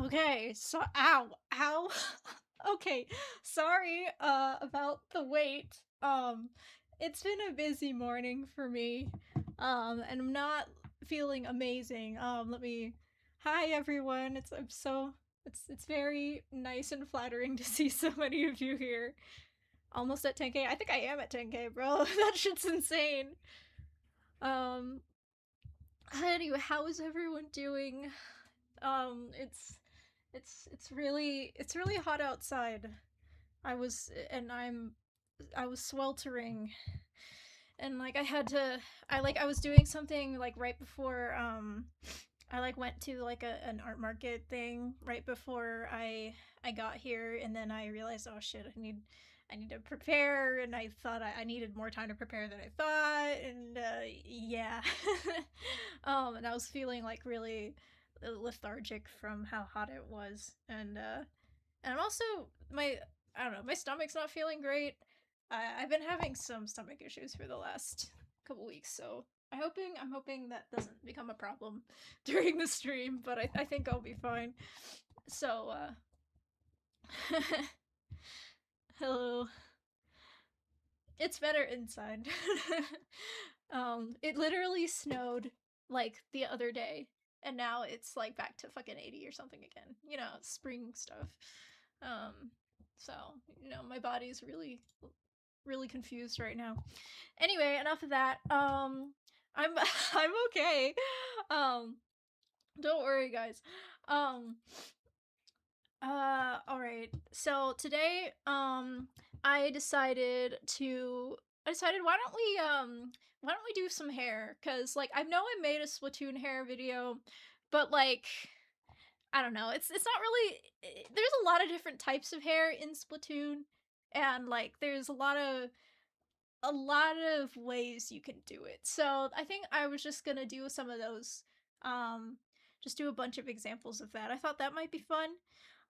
Okay, so ow. Okay, sorry about the wait. It's been a busy morning for me. And I'm not feeling amazing. Let me Hi everyone. It's very nice and flattering to see so many of you here. Almost at 10k. I think I am at 10k, bro. That shit's insane. Um anyway, how is everyone doing? It's really hot outside. I was and I was sweltering, and like I was doing something like right before I like went to like an art market thing right before I got here, and then I realized, oh shit, I need to prepare, and I thought I needed more time to prepare than I thought, and yeah. And I was feeling like really lethargic from how hot it was, and I'm also my I don't know, my stomach's not feeling great. I've been having some stomach issues for the last couple weeks, so I'm hoping that doesn't become a problem during the stream, but I think I'll be fine. So hello. It's better inside. It literally snowed like the other day, and now it's like back to fucking 80 or something again. You know, spring stuff. Um, so my body's really confused right now. Anyway, enough of that. I'm I'm okay. Um, don't worry, guys. Um, all right. So today, I decided why don't we do some hair? Cause like I know I made a Splatoon hair video, but like I don't know. It's not really. There's a lot of different types of hair in Splatoon, and like there's a lot of ways you can do it. So I think I was just gonna do some of those. Just do a bunch of examples of that. I thought that might be fun.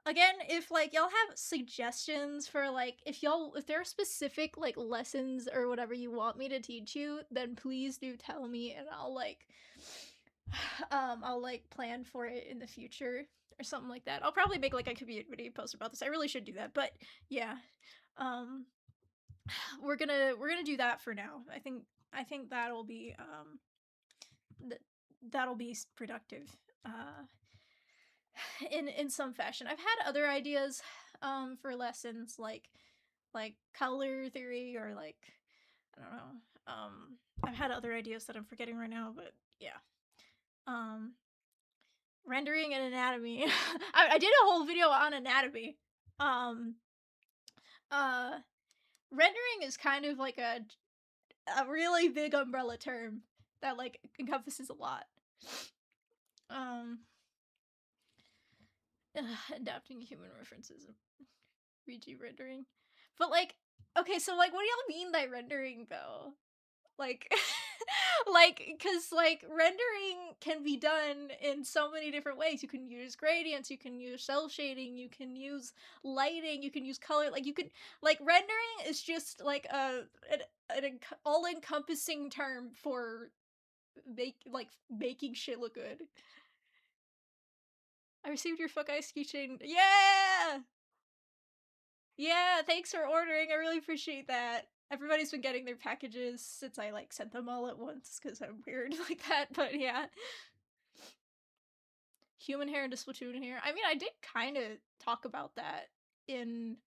Again, if like y'all have suggestions for like if there are specific like lessons or whatever you want me to teach you, then please do tell me, and I'll like plan for it in the future or something like that. I'll probably make like a community post about this. I really should do that. But yeah. Um we're gonna do that for now. I think that'll be productive in some fashion. I've had other ideas for lessons like color theory, or like I don't know. I've had other ideas that I'm forgetting right now, but yeah. Um Rendering and anatomy. I did a whole video on anatomy. Um uh Rendering is kind of like a really big umbrella term that like encompasses a lot. Um, Adapting human references and riji rendering, but like, okay, so like, what do y'all mean by rendering though? Like, cause like rendering can be done in so many different ways. You can use gradients, you can use cell shading, you can use lighting, you can use color. Like you can like rendering is just like an all encompassing term for making shit look good. I received your fuck ice keychain. Yeah! Yeah, thanks for ordering. I really appreciate that. Everybody's been getting their packages since I like sent them all at once because I'm weird like that, but yeah. Human hair into Splatoon hair. I mean, I did kind of talk about that in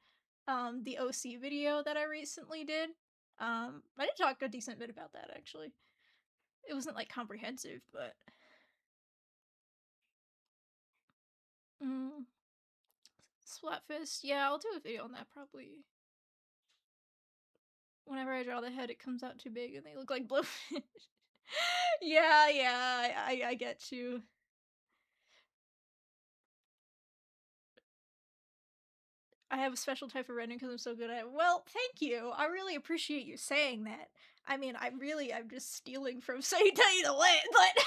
the OC video that I recently did. I did talk a decent bit about that actually. It wasn't like comprehensive, but mm, Splatfist. Yeah, I'll do a video on that probably. Whenever I draw the head, it comes out too big and they look like blowfish. Yeah, I get you. I have a special type of rendering because I'm so good at it. Well, thank you. I really appreciate you saying that. I mean, I'm just stealing from so you tell you the way, but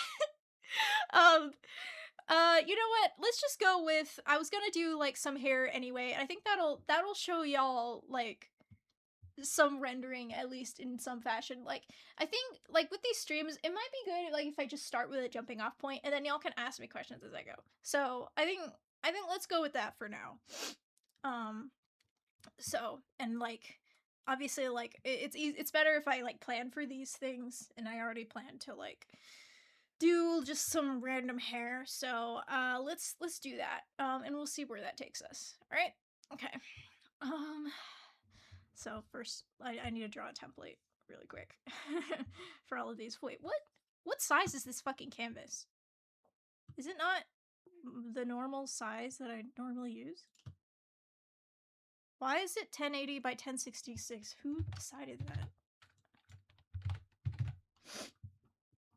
you know what? Let's just go with I was gonna do like some hair anyway, and I think that'll show y'all like some rendering at least in some fashion. Like I think like with these streams it might be good like if I just start with a jumping off point and then y'all can ask me questions as I go. So I think let's go with that for now. So, and like, obviously, like, it's better if I like plan for these things, and I already planned to like do just some random hair. So, let's do that. And we'll see where that takes us. All right. Okay. Um. So first, I need to draw a template really quick for all of these. Wait, what size is this fucking canvas? Is it not the normal size that I normally use? Why is it 1080 by 1066? Who decided that?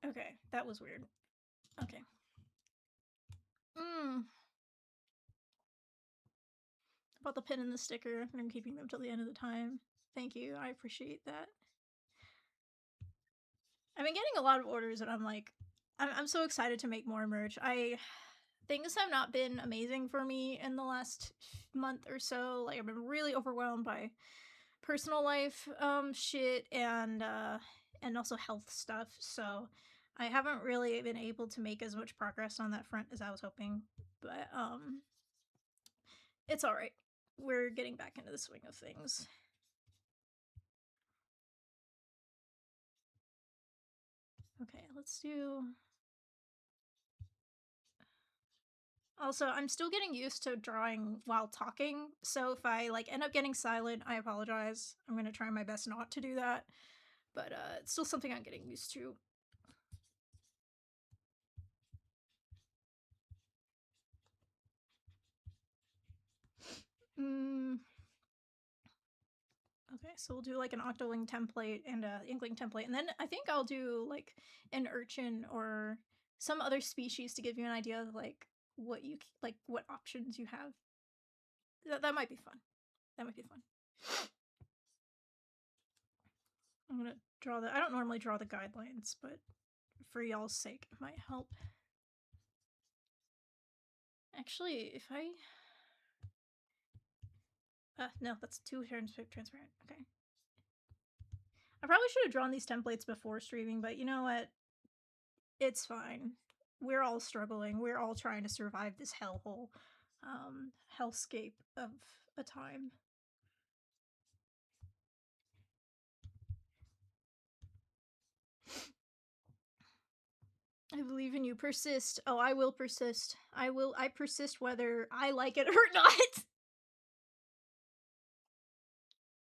Okay, that was weird. Okay. About the pin and the sticker, and I'm keeping them till the end of the time. Thank you, I appreciate that. I've been getting a lot of orders, and I'm like, I'm so excited to make more merch. Things have not been amazing for me in the last month or so. Like, I've been really overwhelmed by personal life shit and also health stuff. So I haven't really been able to make as much progress on that front as I was hoping. But it's all right. We're getting back into the swing of things. Okay, let's do... Also, I'm still getting used to drawing while talking, so if I like end up getting silent, I apologize. I'm gonna try my best not to do that, but it's still something I'm getting used to. Okay, so we'll do like an Octoling template and a Inkling template, and then I think I'll do like an urchin or some other species to give you an idea of like what options you have. That might be fun. That might be fun. I'm gonna draw I don't normally draw the guidelines, but for y'all's sake, it might help. Actually, if I... no, that's too transparent. Okay. I probably should have drawn these templates before streaming, but you know what? It's fine. We're all struggling. We're all trying to survive this hellhole, hellscape of a time. I believe in you. Persist. Oh, I will persist. I persist whether I like it or not.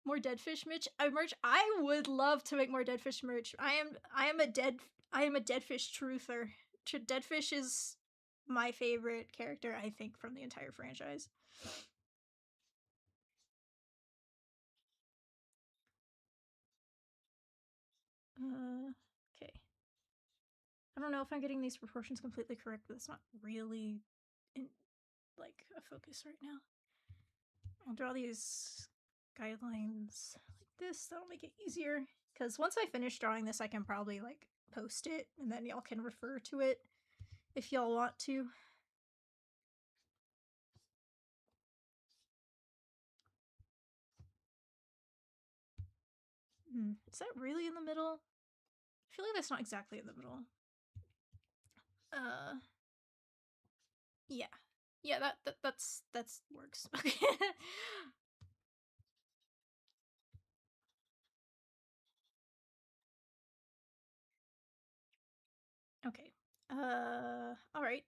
More Deadfish merch. I would love to make more Deadfish merch. I am a Deadfish truther. Deadfish is my favorite character, I think, from the entire franchise. Okay. I don't know if I'm getting these proportions completely correct, but it's not really in, like, a focus right now. I'll draw these guidelines like this. That'll make it easier. Because once I finish drawing this, I can probably, like, post it, and then y'all can refer to it if y'all want to. Is that really in the middle? I feel like that's not exactly in the middle. Yeah. Yeah, that's works. Okay. Okay. All right.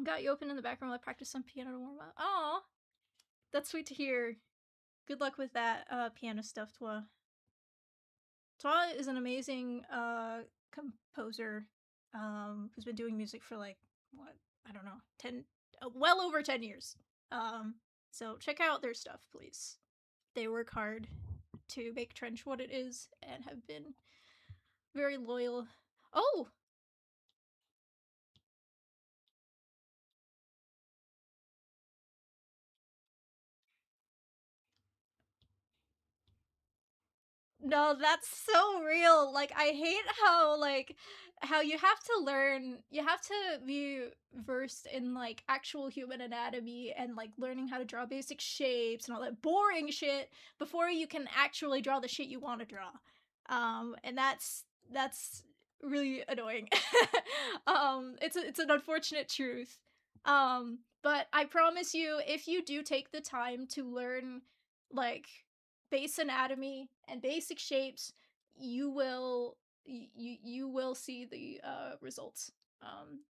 Got you open in the background while I practice some piano to warm up. Aw, that's sweet to hear. Good luck with that piano stuff, Twa. Twa is an amazing composer who's been doing music for like, what, I don't know, well over 10 years. So check out their stuff, please. They work hard to make Trench what it is and have been very loyal. Oh! No, that's so real. Like, I hate how you have to learn, you have to be versed in like actual human anatomy and like learning how to draw basic shapes and all that boring shit before you can actually draw the shit you want to draw. And that's really annoying. It's an unfortunate truth. But I promise you, if you do take the time to learn like base anatomy and basic shapes, you will you will see the results.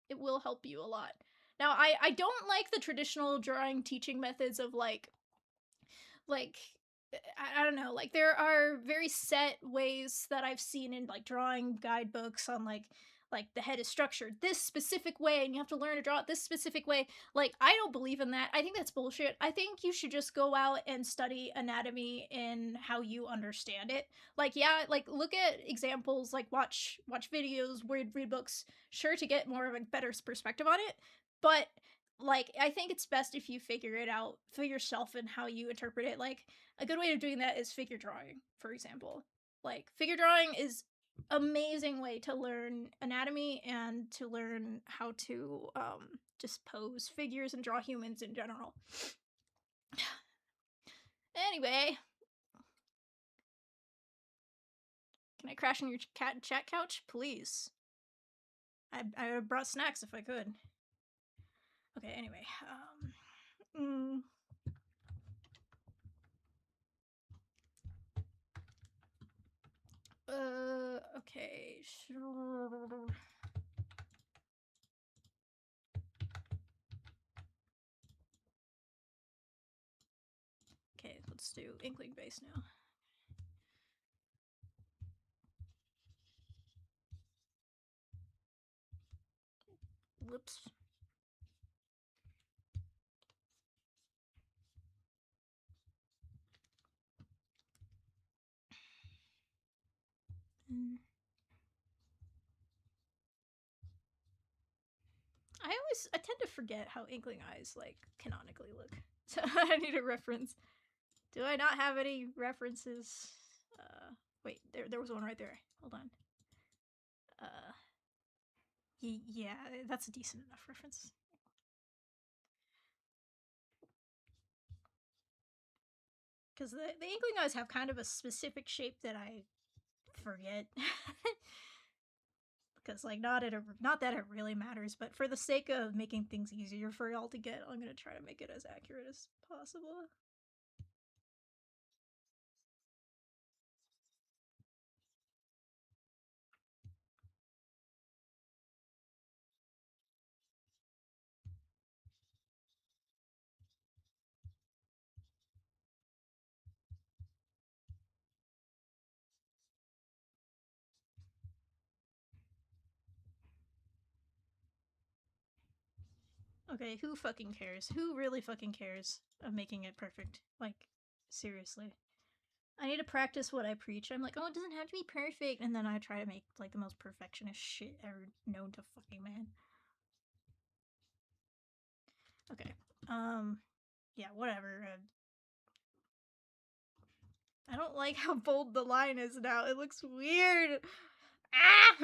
It will help you a lot. Now, I don't like the traditional drawing teaching methods of like I don't know, like there are very set ways that I've seen in like drawing guidebooks on like the head is structured this specific way and you have to learn to draw it this specific way. Like I don't believe in that. I think that's bullshit. I think you should just go out and study anatomy in how you understand it. Like yeah, like look at examples, like watch videos, read books, sure to get more of a better perspective on it. But like I think it's best if you figure it out for yourself and how you interpret it. Like a good way of doing that is figure drawing, for example. Like figure drawing is amazing way to learn anatomy and to learn how to just pose figures and draw humans in general. Anyway, can I crash on your chat couch, please? I brought snacks if I could. Okay, anyway, okay. Okay, let's do inkling base now. Whoops. I tend to forget how inkling eyes like canonically look. So I need a reference. Do I not have any references? Wait, there was one right there. Hold on. Yeah, that's a decent enough reference. Because the inkling eyes have kind of a specific shape that I forget. Because like not that it really matters, but for the sake of making things easier for y'all to get, I'm gonna try to make it as accurate as possible. Okay, who fucking cares? Who really fucking cares of making it perfect? Like, seriously. I need to practice what I preach. I'm like, oh, it doesn't have to be perfect. And then I try to make, like, the most perfectionist shit ever known to fucking man. Okay. Yeah, whatever. I don't like how bold the line is now. It looks weird. Ah!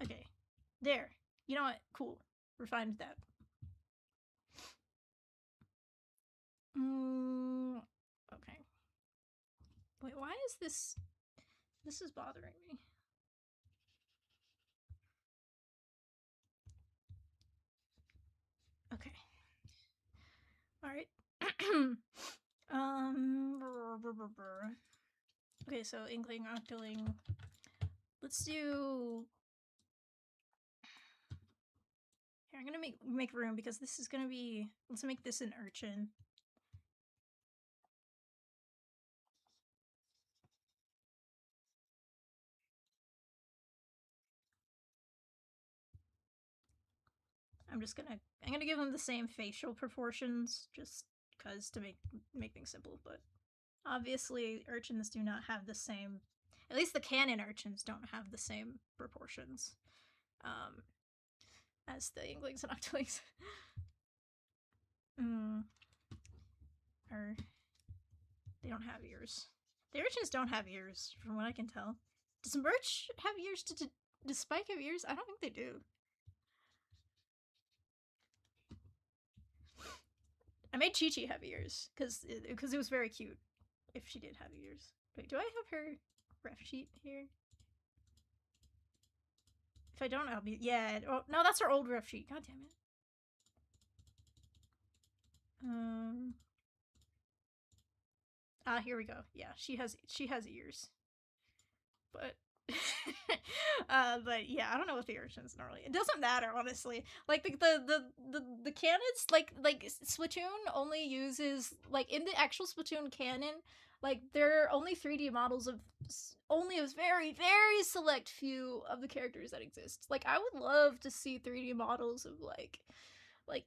Okay. There. You know what? Cool. We're fine with that. Okay. Wait, why is this... This is bothering me. Okay. Alright. Okay, so inkling, octoling. Let's do... Here, I'm gonna make room because this is gonna be... Let's make this an urchin. I'm gonna give them the same facial proportions, just cause to make things simple, but obviously urchins do not have the same, at least the canon urchins don't have the same proportions as the inklings and octolings. Or they don't have ears. The urchins don't have ears, from what I can tell. Does merch have ears? Does Spike have ears? I don't think they do. I made Chi Chi have ears because it was very cute if she did have ears. Wait, do I have her ref sheet here? If I don't, I'll be Oh no, that's her old ref sheet. God damn it. Here we go. Yeah, she has ears, but but yeah, I don't know what the urchins normally. It doesn't matter, honestly. Like the canons, like Splatoon only uses, like, in the actual Splatoon canon, like there are only 3D models of only a very select few of the characters that exist. Like I would love to see 3D models of like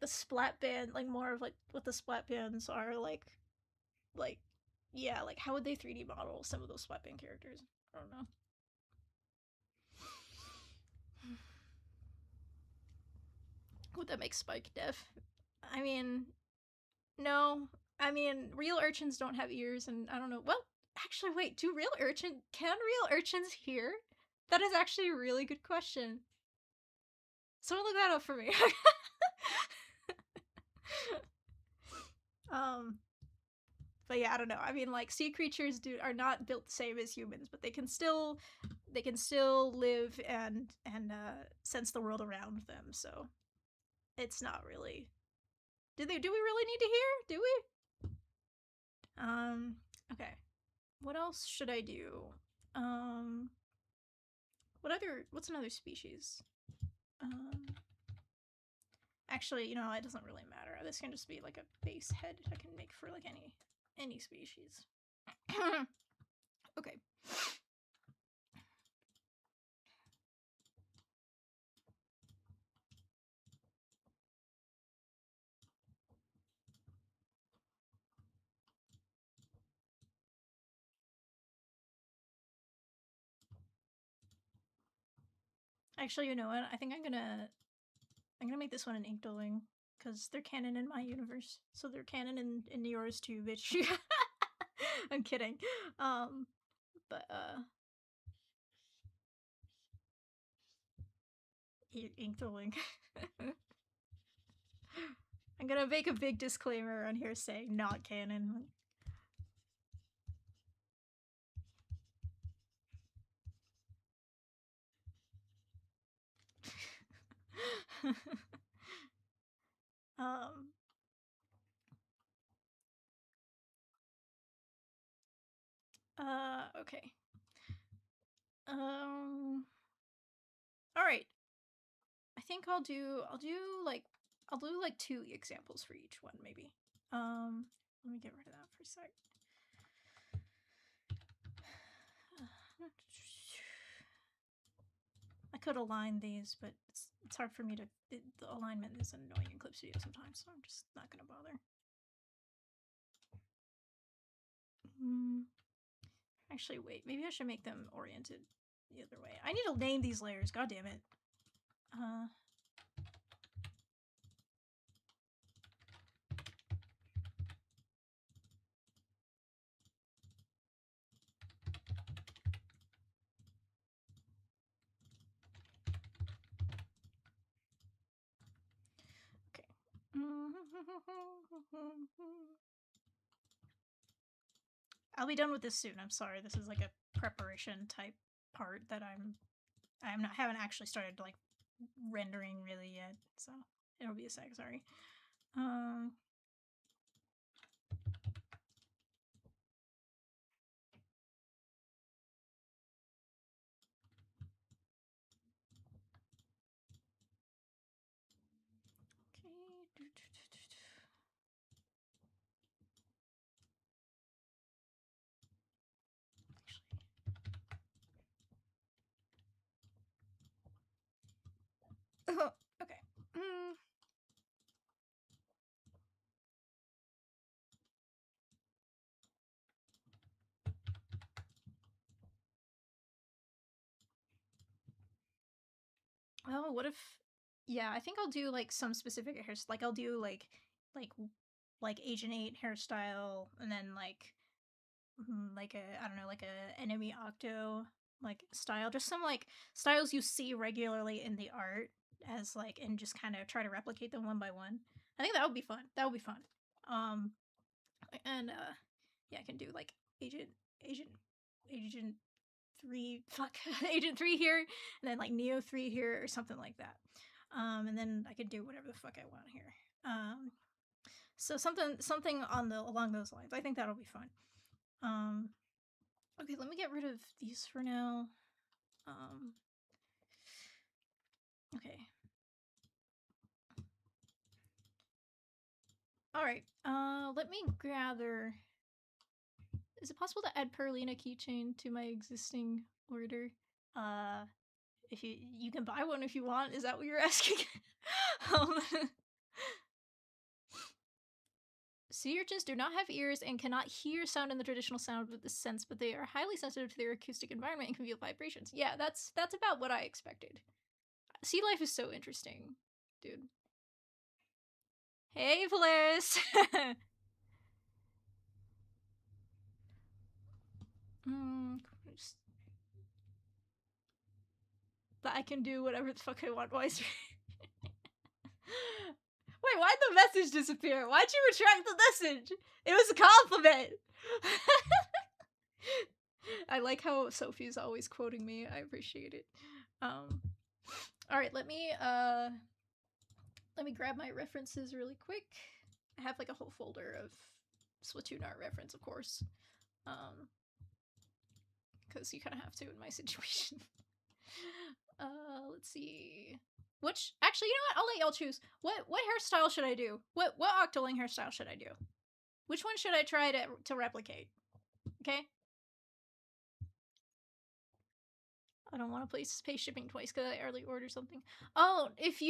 the splat band, like more of like what the splat bands are like yeah, like how would they 3D model some of those splat band characters? I don't know. Would that make Spike deaf? I mean, no. I mean, real urchins don't have ears, and I don't know. Well, actually, wait. Can real urchins hear? That is actually a really good question. Someone look that up for me. um, but yeah, I don't know. I mean, like sea creatures are not built the same as humans, but they can still live and sense the world around them. So it's not really. Do we really need to hear? Do we? Okay. What else should I do? Um, what's another species? Um, actually, it doesn't really matter. This can just be like a base head I can make for like any species. Okay. Actually, you know what? I think I'm gonna make this one an Inkdoling because they're canon in my universe, so they're canon in yours too, bitch. I'm kidding. But Inkdoling. I'm gonna make a big disclaimer on here saying not canon. um okay. All right. I think I'll do like 2 examples for each one maybe. Let me get rid of that for a sec. I could align these, but it's hard for me to. The alignment is annoying in Clip Studio sometimes, so I'm just not gonna bother. Actually, wait. Maybe I should make them oriented the other way. I need to name these layers. God damn it. Okay. I'll be done with this soon. I'm sorry. This is like a preparation type part that haven't actually started like rendering really yet, so it'll be a sec. Sorry. Okay. Oh, what if? Yeah, I think I'll do like some specific hairs. Like I'll do like Agent 8 hairstyle, and then like a I don't know, like a enemy octo, like style, just some like styles you see regularly in the art as like, and just kind of try to replicate them one by one. I think that would be fun. That would be fun. Um, and yeah, I can do like agent, agent, agent 3, fuck, agent 3 here, and then like Neo 3 here or something like that. And then I could do whatever the fuck I want here. So something on the along those lines. I think that'll be fun. Okay, let me get rid of these for now. Okay. All right. Let me gather. Is it possible to add Perlina keychain to my existing order? If you can buy one if you want. Is that what you're asking? um, Sea urchins do not have ears and cannot hear sound in the traditional sound with the sense, but they are highly sensitive to their acoustic environment and can feel vibrations. Yeah, that's about what I expected. Sea life is so interesting, dude. Hey, Polaris! That I can do whatever the fuck I want. Why is Wait, why'd the message disappear? Why'd you retract the message? It was a compliment! I like how Sophie's always quoting me. I appreciate it. Alright, let me grab my references really quick. I have like a whole folder of Splatoon art reference, of course. Because you kind of have to in my situation. Let's see. Which, actually, you know what? I'll let y'all choose. What hairstyle should I do? What Octoling hairstyle should I do? Which one should I try to replicate? Okay? I don't want to pay shipping twice because I early ordered something. Oh, if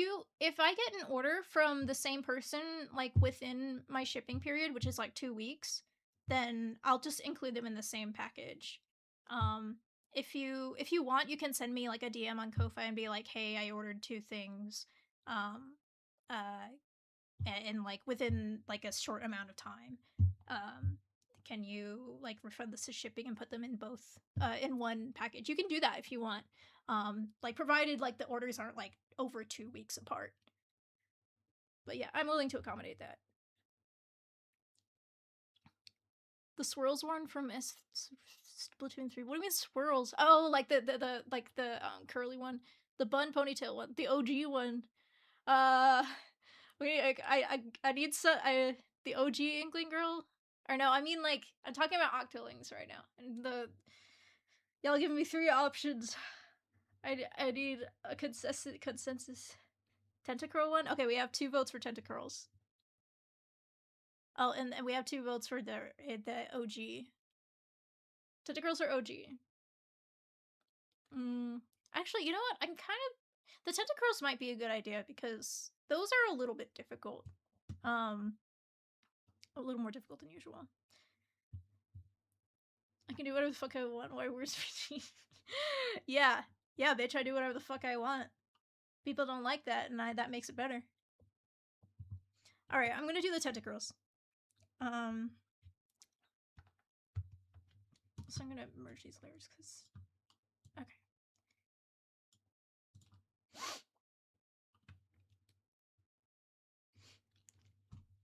I get an order from the same person like within my shipping period, which is like 2 weeks, then I'll just include them in the same package. If you want, you can send me like a DM on Ko-fi and be like, "Hey, I ordered 2 things." And like within like a short amount of time. Can you like refund the shipping and put them in both in one package? You can do that if you want. Like provided like the orders aren't like over 2 weeks apart. But yeah, I'm willing to accommodate that. The swirls one from Splatoon 3. What do you mean swirls? Oh, like the curly one, the bun ponytail one, the OG one. Wait, I need the OG Inkling girl. Or no, I mean like I'm talking about Octolings right now, and y'all giving me 3 options. I need a consensus. Tentacurl one. Okay, we have 2 votes for Tentacurls. Oh, and we have 2 votes for the OG. Tentacurls are OG. Actually, you know what? I'm kind of the Tentacurls might be a good idea because those are a little bit difficult. A little more difficult than usual. I can do whatever the fuck I want. Why where's Riji? Yeah, bitch. I do whatever the fuck I want. People don't like that, and that makes it better. All right, I'm gonna do the Tentacles. So I'm gonna merge these layers because. Okay.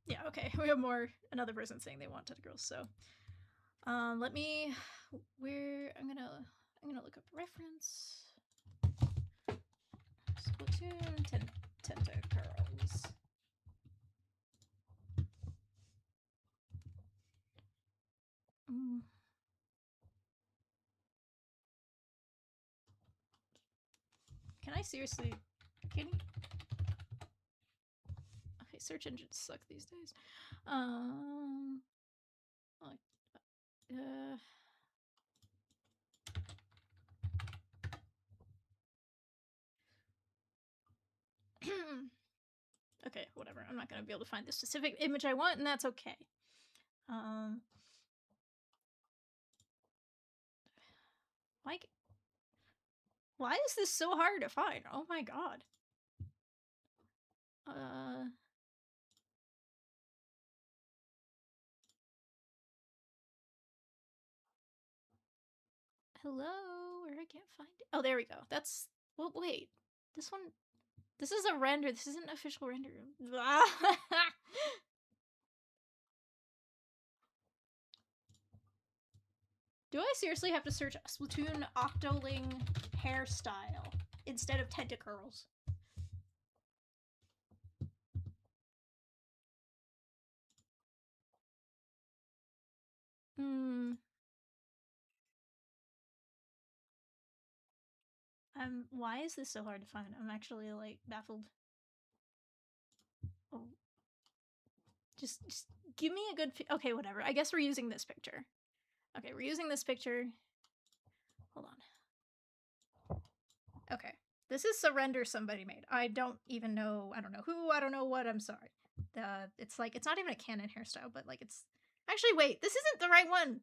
Yeah. Okay. We have another person saying they want Tentacles, so. Let me. I'm gonna look up reference. Splatoon Tentacles. Can I seriously? Can you? Okay, search engines suck these days. Okay, whatever. I'm not gonna be able to find the specific image I want, and that's okay. Like, why is this so hard to find? Oh my god. Hello, where I can't find it. Oh, there we go. That's, well, wait. This one, this is a render. This isn't an official render. Do I seriously have to search Splatoon Octoling hairstyle instead of tentacles? Hmm. Why is this so hard to find? I'm actually, like, baffled. Oh. Just give me a good okay, whatever. I guess we're using this picture. Okay, we're using this picture. Hold on. Okay. This is a render somebody made. I don't even know. I don't know who. I don't know what. I'm sorry. It's like, it's not even a canon hairstyle, but like it's... Actually, wait. This isn't the right one.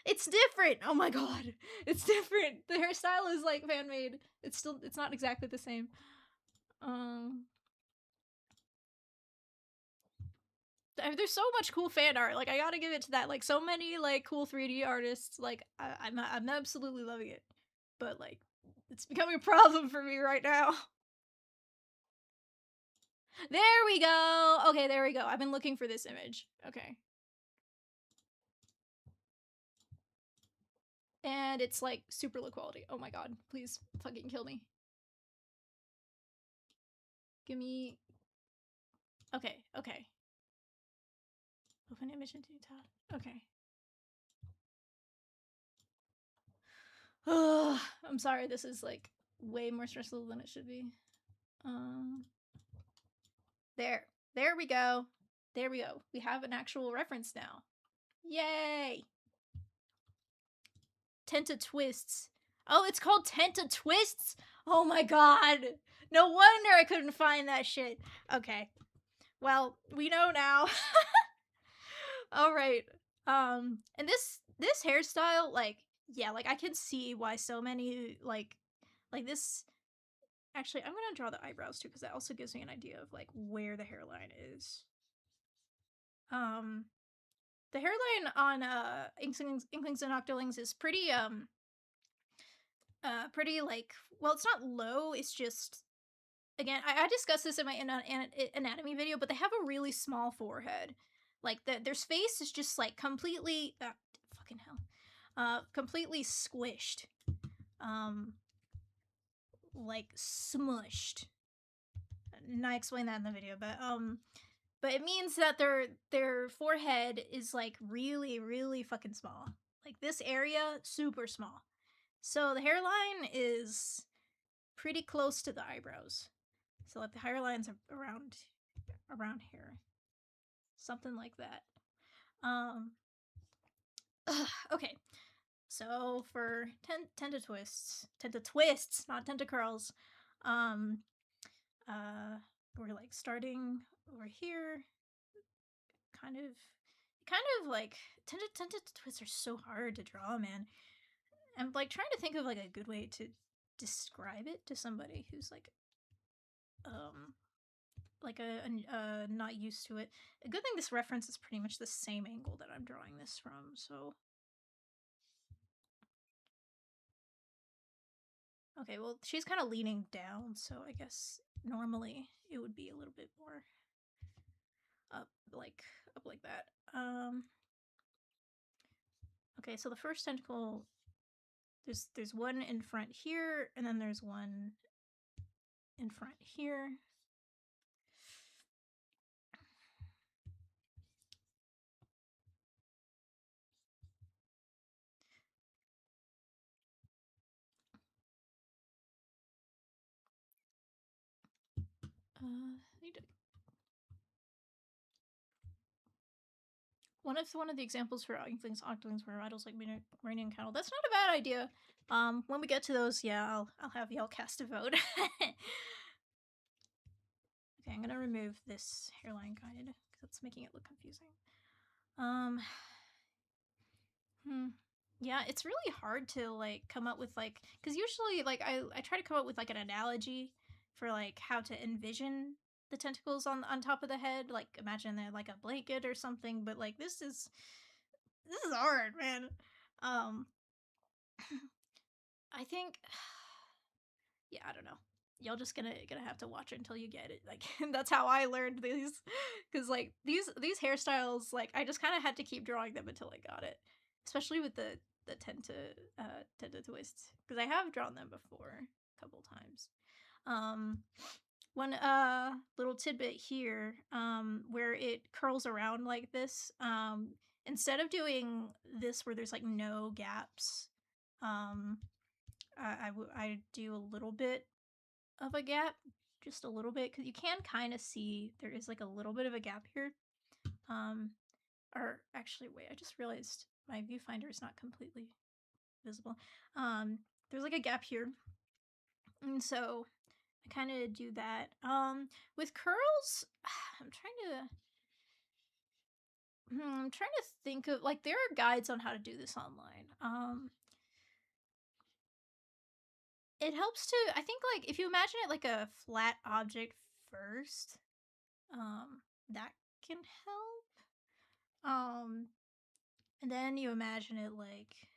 It's different. Oh my god. It's different. The hairstyle is like fan made. It's not exactly the same. There's so much cool fan art. Like, I gotta give it to that. Like, so many like cool 3D artists. Like, I'm absolutely loving it. But like, it's becoming a problem for me right now. There we go. Okay, there we go. I've been looking for this image. Okay. And it's like super low quality. Oh my god. Please fucking kill me. Give me... Okay, okay. Open image into tab. Okay. I'm sorry, this is like way more stressful than it should be. There. There we go. There we go. We have an actual reference now. Yay! Tenta Twists. Oh, it's called Tenta Twists? Oh my god! No wonder I couldn't find that shit. Okay. Well, we know now. Alright. And this hairstyle, like, yeah, like, I can see why so many, like this... Actually, I'm gonna draw the eyebrows too, because that also gives me an idea of, like, where the hairline is. The hairline on Inklings and Octolings is pretty pretty, like, well, it's not low, it's just, again, I discussed this in my anatomy video, but they have a really small forehead. Like, their face is just like completely fucking hell, completely squished, like smushed. And I explained that in the video, but it means that their forehead is like really, really fucking small. Like, this area, super small. So the hairline is pretty close to the eyebrows. So like the hairlines are around here. Something like that. Okay. So for tenta twists, not tentacles. We're like starting over here. Kind of like tenta twists are so hard to draw, man. I'm like trying to think of like a good way to describe it to somebody who's like not used to it. A good thing this reference is pretty much the same angle that I'm drawing this from, so... Okay, well, she's kind of leaning down, so I guess normally it would be a little bit more up like that. Okay, so the first tentacle, there's one in front here, and then there's one in front here. Need to... One of the examples for Inklings Octolings were idols like Rainy and Cattle. That's not a bad idea. When we get to those, yeah, I'll have y'all cast a vote. Okay, I'm gonna remove this hairline guide because it's making it look confusing. Yeah, it's really hard to like come up with like, because usually like I try to come up with like an analogy for like how to envision the tentacles on top of the head. Like, imagine they're like a blanket or something, but like this is hard, man. I think, yeah, I don't know. Y'all just gonna have to watch it until you get it. Like that's how I learned these, because like these hairstyles, like I just kind of had to keep drawing them until I got it. Especially with the tend to twists, because I have drawn them before a couple times. Um, one little tidbit here, where it curls around like this. Instead of doing this where there's like no gaps, um, I do a little bit of a gap, just a little bit, because you can kind of see there is like a little bit of a gap here. Um, or actually, wait, I just realized my viewfinder is not completely visible. There's like a gap here, and so I kind of do that. With curls, I'm trying to think of, like, there are guides on how to do this online. It helps to, I think, like, if you imagine it like a flat object first, that can help. And then you imagine it like,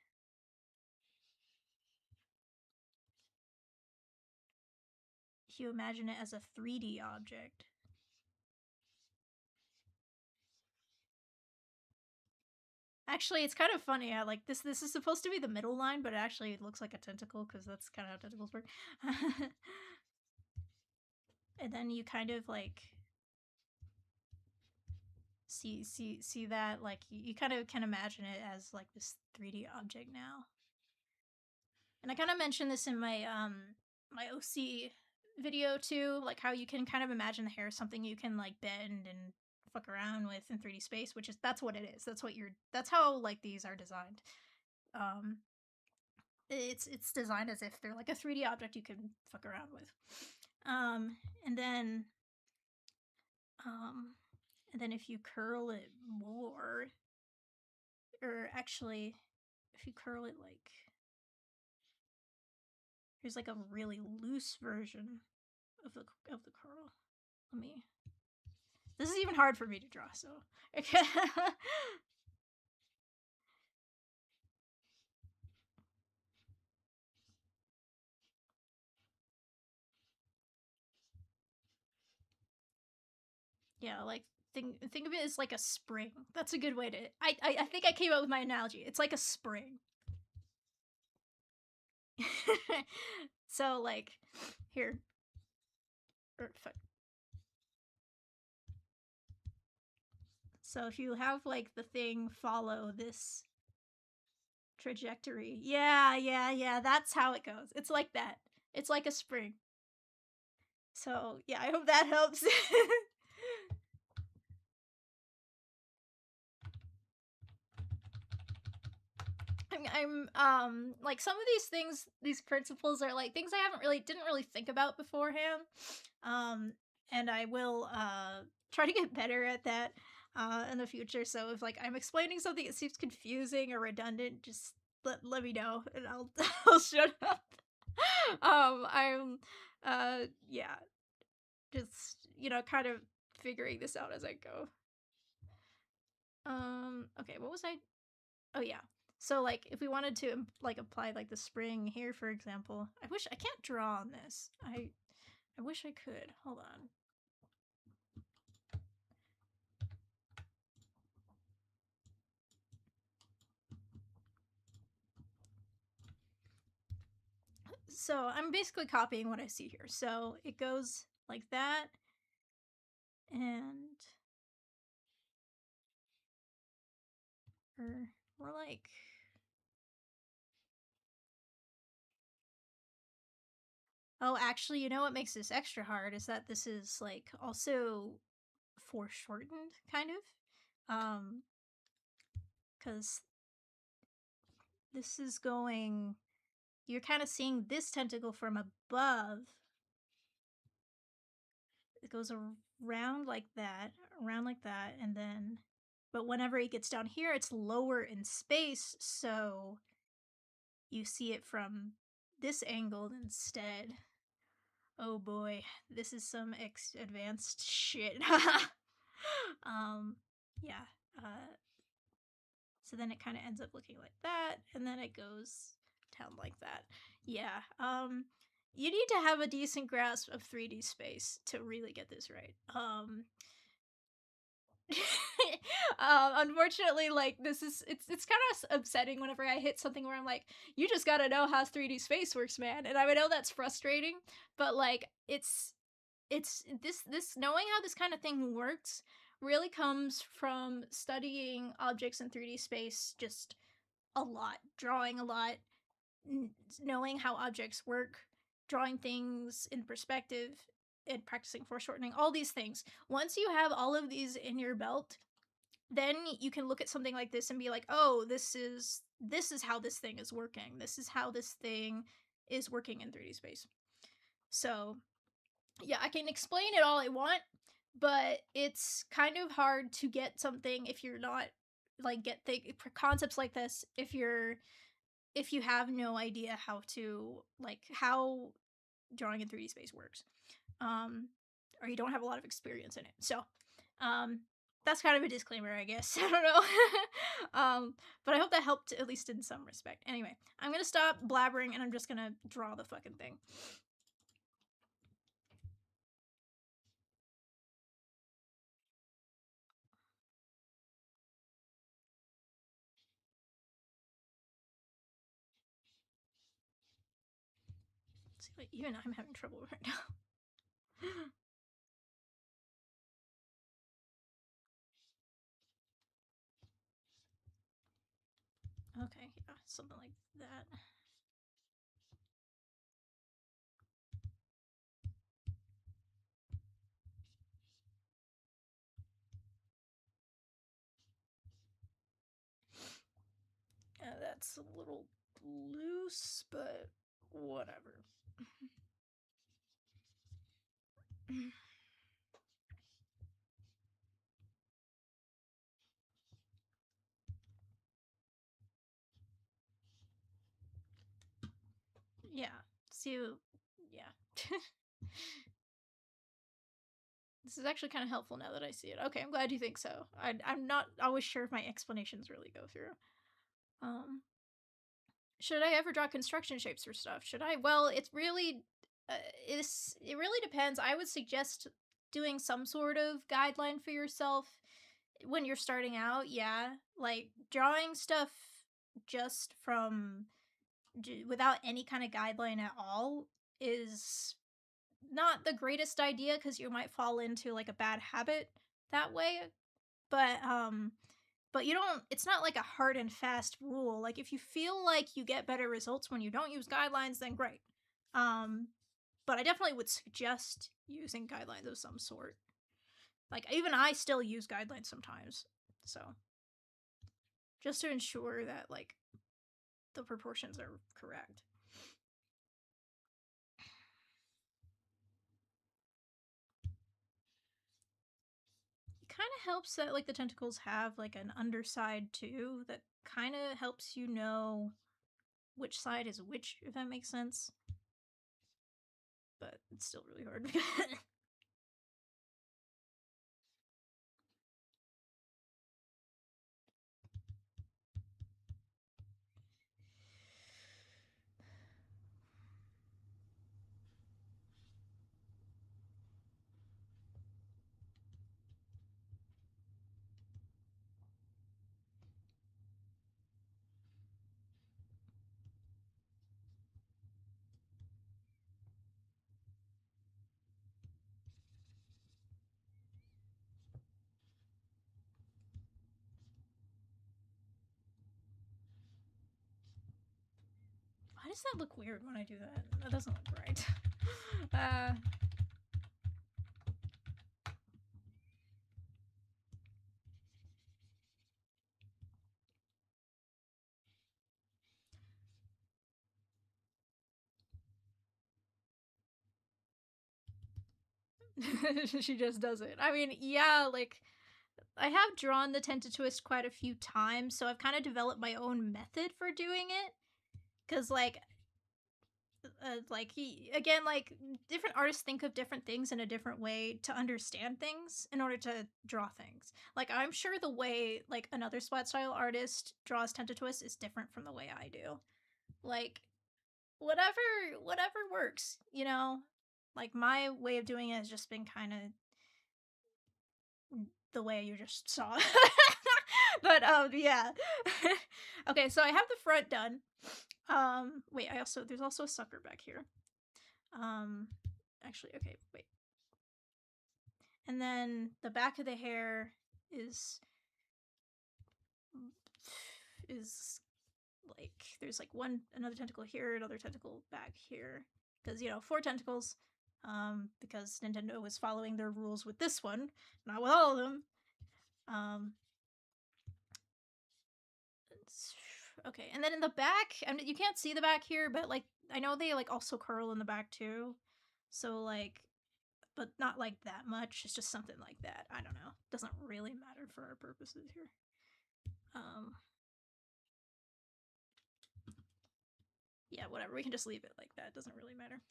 you imagine it as a 3D object. Actually, it's kind of funny. I like this. This is supposed to be the middle line, but actually it looks like a tentacle because that's kind of how tentacles work. And then you kind of like see that, like you kind of can imagine it as like this 3D object now. And I kind of mentioned this in my my OC video too, like how you can kind of imagine the hair as something you can like bend and fuck around with in 3D space, which is, that's what it is. That's how like these are designed. Um it's designed as if they're like a 3D object you can fuck around with. And then um and then if you curl it more, or actually if you curl it like, here's like a really loose version of the curl. Let me, this is even hard for me to draw, so okay. Yeah, like think of it as like a spring. That's a good way to, I think I came up with my analogy. It's like a spring. So like here, fuck. So if you have like the thing follow this trajectory, yeah, that's how it goes. It's like that. It's like a spring. So yeah, I hope that helps. I'm like, some of these things, these principles are like things I didn't really think about beforehand. And I will try to get better at that in the future. So if like I'm explaining something that seems confusing or redundant, just let me know and I'll I'll shut up. I'm yeah, just kind of figuring this out as I go. Okay, what was I, oh yeah. So like if we wanted to like apply like the spring here, for example, I can't draw on this. I wish I could. Hold on. So I'm basically copying what I see here. So it goes like that, and or more like, oh, actually, you know what makes this extra hard is that this is like also foreshortened, kind of. Because this is going, you're kind of seeing this tentacle from above. It goes around like that, and then, but whenever it gets down here, it's lower in space, so you see it from this angle instead. Oh boy, this is some advanced shit. Yeah. So then it kind of ends up looking like that, and then it goes down like that. Yeah. You need to have a decent grasp of 3D space to really get this right. Unfortunately, like this is it's kind of upsetting whenever I hit something where I'm like, you just gotta know how 3D space works, man. And I know that's frustrating, but like it's knowing how this kind of thing works really comes from studying objects in 3D space just a lot, drawing a lot, knowing how objects work, drawing things in perspective, and practicing foreshortening, all these things. Once you have all of these in your belt, then you can look at something like this and be like, "Oh, this is how this thing is working. This is how this thing is working in 3D space." So, yeah, I can explain it all I want, but it's kind of hard to get something if you're not like get the concepts like this if you have no idea how to like how drawing in 3D space works. Um or you don't have a lot of experience in it. So, um that's kind of a disclaimer, I guess. I don't know. But I hope that helped at least in some respect. Anyway, I'm going to stop blabbering and I'm just going to draw the fucking thing. See, like, even I'm having trouble right now. Okay, yeah, something like that. That's a little loose, but whatever. Yeah. See, yeah. This is actually kind of helpful now that I see it. Okay, I'm glad you think so. I'm not always sure if my explanations really go through. Um, should I ever draw construction shapes for stuff? Should I? Well, it's really, it really depends. I would suggest doing some sort of guideline for yourself when you're starting out. Yeah, like drawing stuff just from without any kind of guideline at all is not the greatest idea because you might fall into like a bad habit that way. But but you don't it's not like a hard and fast rule. Like if you feel like you get better results when you don't use guidelines, then great. Um but I definitely would suggest using guidelines of some sort. Like even I still use guidelines sometimes. So, just to ensure that like the proportions are correct. It kind of helps that like the tentacles have like an underside too that kind of helps you know which side is which, if that makes sense. But it's still really hard. Why does that look weird when I do that? That doesn't look right. She just does it. I mean, yeah, like I have drawn the tentacles quite a few times, so I've kind of developed my own method for doing it. Cause like he again, like different artists think of different things in a different way to understand things in order to draw things. Like I'm sure the way like another splat style artist draws tentacles is different from the way I do. Like whatever works, you know? Like my way of doing it has just been kind of the way you just saw. But yeah. Okay, so I have the front done. Wait, there's also a sucker back here. Um Actually, okay, wait. And then the back of the hair is is like there's like another tentacle here, another tentacle back here, because you know, 4 tentacles, because Nintendo was following their rules with this one, not with all of them. um okay, and then in the back, I mean, you can't see the back here, but like I know they like also curl in the back too, so like, but not like that much. It's just something like that. I don't know, doesn't really matter for our purposes here. um yeah, whatever, we can just leave it like that, doesn't really matter.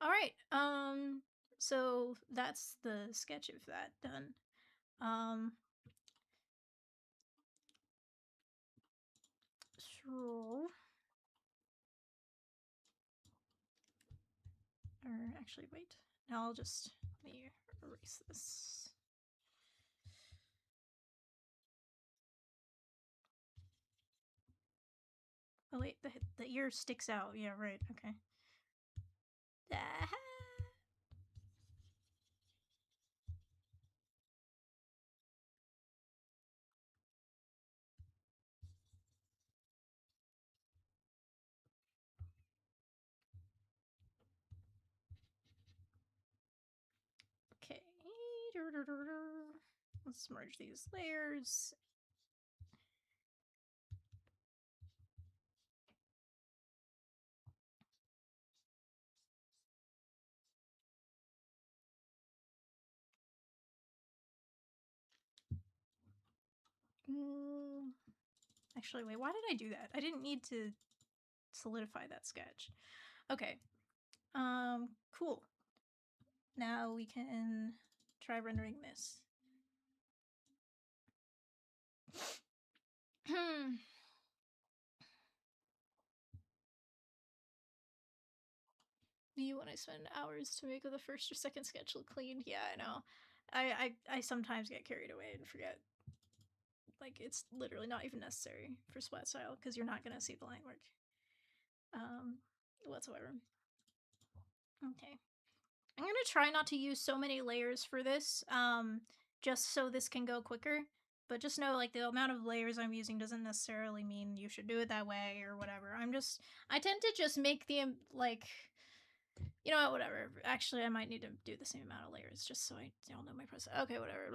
All right. So that's the sketch of that done. Um so or actually wait. Now I'll just let me erase this. Oh wait, the ear sticks out. Yeah, right. Okay. Okay. Let's merge these layers. Actually, wait, why did I do that? I didn't need to solidify that sketch. Okay. Cool. Now we can try rendering this. You when I spend hours to make the first or second sketch look clean. Yeah, I know. I sometimes get carried away and forget. Like, it's literally not even necessary for splat style because you're not gonna see the line work whatsoever. Okay, I'm gonna try not to use so many layers for this, just so this can go quicker. But just know, like, the amount of layers I'm using doesn't necessarily mean you should do it that way or whatever. I tend to just make the, like, you know what, whatever. Actually, I might need to do the same amount of layers just so I don't know my process. Okay, whatever.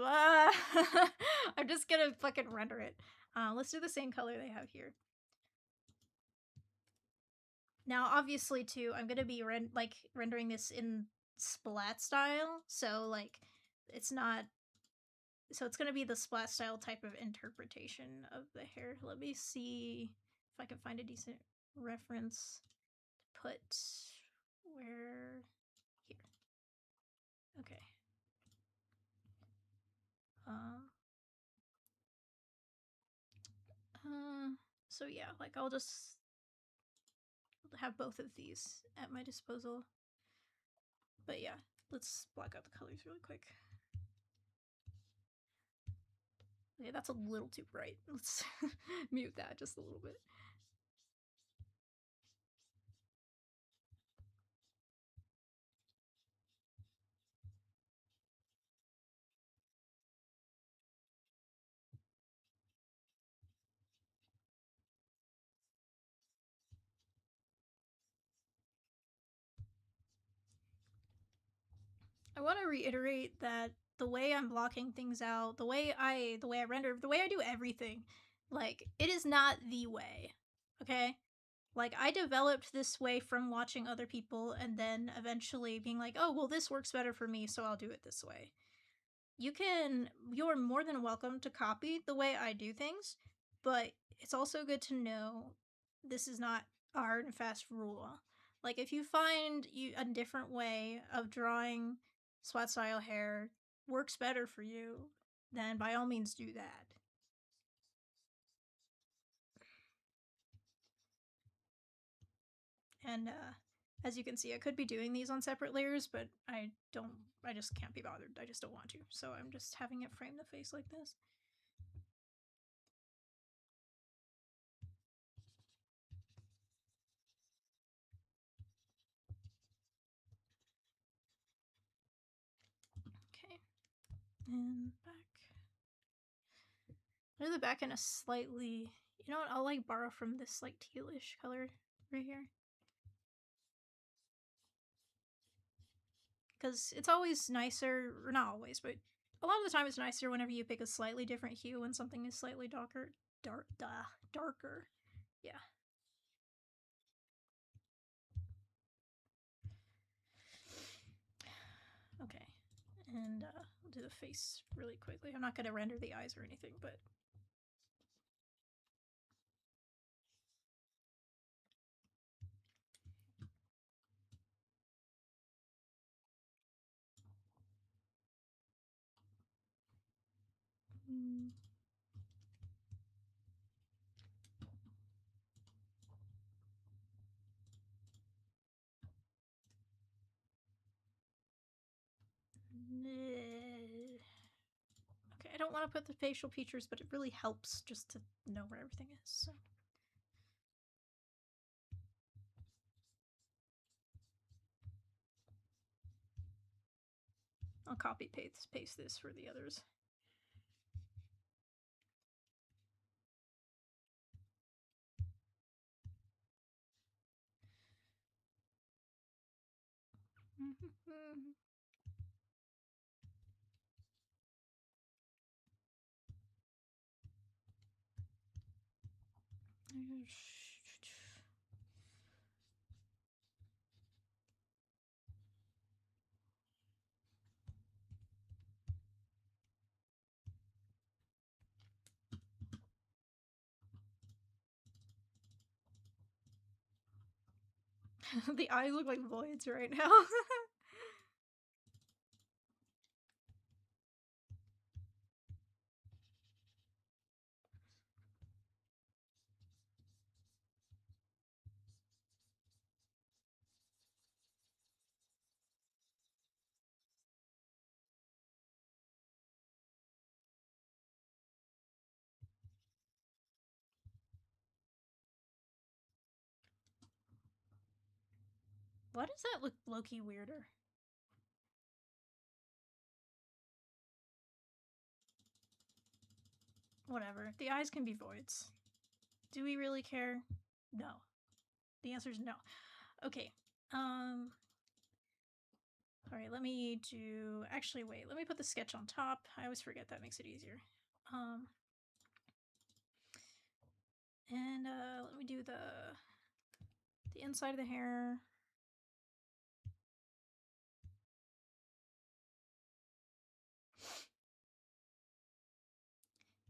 I'm just gonna fucking render it. Let's do the same color they have here. Now, obviously, too, I'm gonna be rendering this in splat style, so like, it's not. So it's gonna be the splat style type of interpretation of the hair. Let me see if I can find a decent reference to put where here. Okay. Um. So yeah, like I'll just have both of these at my disposal. But yeah, let's block out the colors really quick. Okay, that's a little too bright. Let's mute that just a little bit. I want to reiterate that the way I'm blocking things out, the way I render, the way I do everything, like, it is not the way. Okay? Like, I developed this way from watching other people and then eventually being like, "Oh, well, this works better for me, so I'll do it this way." You're more than welcome to copy the way I do things, but it's also good to know this is not a hard and fast rule. Like, if you find a different way of drawing SWAT style hair works better for you, then by all means do that. And as you can see, I could be doing these on separate layers, but I just can't be bothered. I just don't want to. So I'm just having it frame the face like this. Okay. And back. There's the back in a slightly, you know what, I'll like borrow from this like tealish color right here. Because it's always nicer, or not always, but a lot of the time it's nicer whenever you pick a slightly different hue when something is slightly darker. Darker. Yeah. Okay. And I'll do the face really quickly. I'm not going to render the eyes or anything, but okay, I don't want to put the facial features, but it really helps just to know where everything is. So. I'll copy paste this for the others. The eyes look like voids right now. Why does that look low-key weirder? Whatever. The eyes can be voids. Do we really care? No. The answer is no. Okay. Alright, let me do... Actually, wait. Let me put the sketch on top. I always forget. That makes it easier. And let me do the inside of the hair.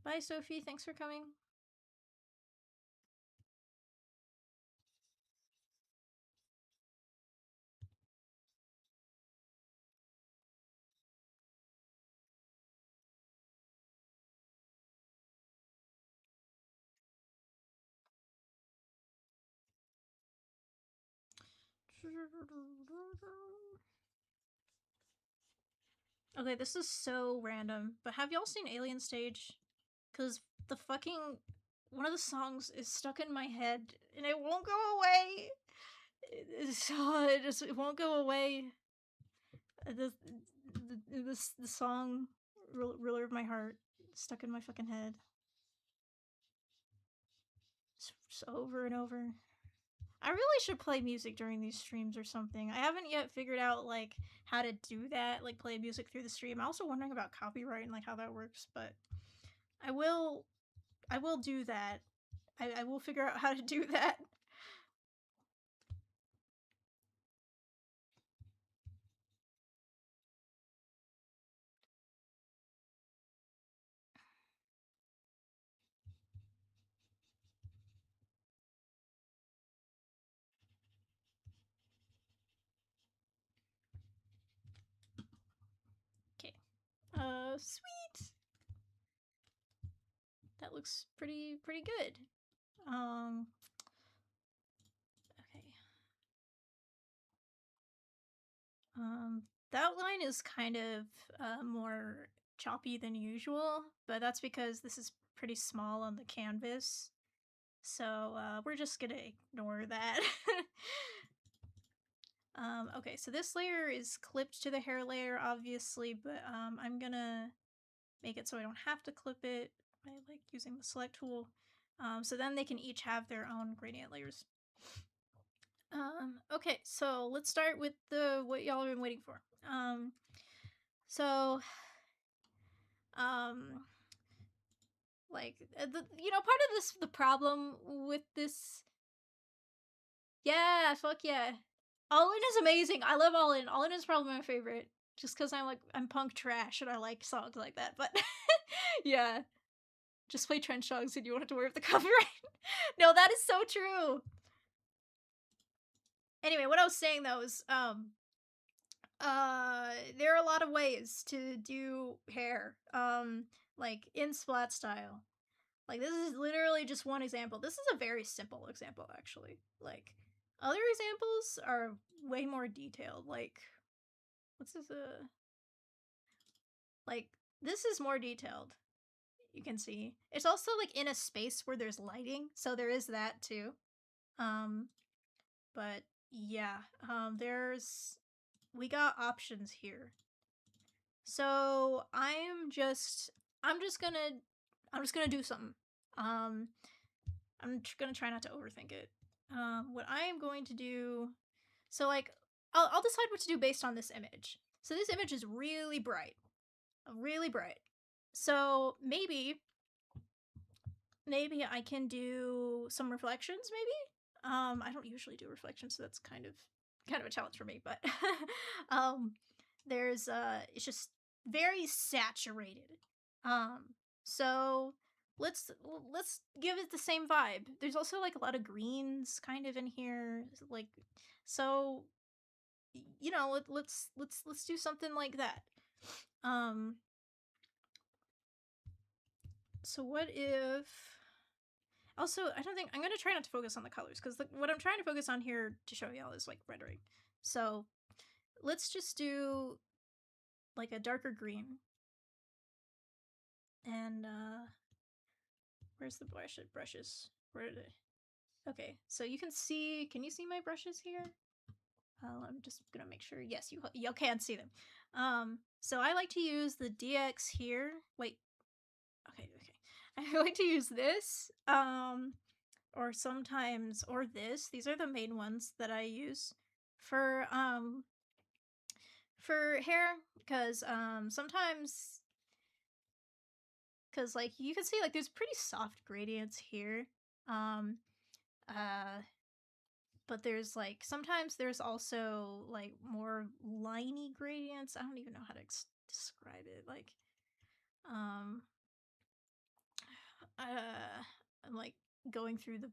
Bye, Sophie. Thanks for coming. Okay, this is so random, but have y'all seen Alien Stage? Because the fucking... One of the songs is stuck in my head, and it won't go away! It won't go away. The song, Ruler of My Heart, stuck in my fucking head. Just over and over. I really should play music during these streams or something. I haven't yet figured out like how to do that, like play music through the stream. I'm also wondering about copyright and like how that works, but I will do that. I will figure out how to do that. Okay. Sweet. That looks pretty good. Okay. outline is kind of more choppy than usual, but that's because this is pretty small on the canvas. So we're just gonna ignore that. Okay, so this layer is clipped to the hair layer, obviously, but I'm gonna make it so I don't have to clip it by like using the select tool. So then they can each have their own gradient layers. Okay, so let's start with the what y'all have been waiting for. So um like part of this the problem with this. Yeah, fuck yeah. All In is amazing. I love All In. All In is probably my favorite. Just because I'm punk trash and I like songs like that. But yeah. Just play trench songs and you won't have to worry about the copyright. No, that is so true. Anyway, what I was saying though is there are a lot of ways to do hair. Like in splat style. Like this is literally just one example. This is a very simple example actually. Like other examples are way more detailed. Like what's this like this is more detailed. You can see. It's also like in a space where there's lighting, so there is that too. Um but yeah, we got options here. So I'm just gonna do something. I'm gonna try not to overthink it. What I am going to do, so like, I'll decide what to do based on this image. So this image is really bright, really bright. So maybe I can do some reflections. Maybe. I don't usually do reflections, so that's kind of a challenge for me. But there's it's just very saturated. Um, so let's give it the same vibe. There's also like a lot of greens kind of in here, like so let's do something like that. Um, so what if also I don't think I'm gonna try not to focus on the colors because what I'm trying to focus on here to show y'all is like rendering. So let's just do like a darker green. And where's the brushes? Where are they? Okay, so you can see. Can you see my brushes here? I'm just gonna make sure. Yes, you can see them. So I like to use the DX here. Wait. Okay. I like to use this. Or sometimes this. These are the main ones that I use for hair because sometimes because like you can see like there's pretty soft gradients here. Um but there's like sometimes there's also like more liney gradients. I don't even know how to describe it. Like um I'm like going through the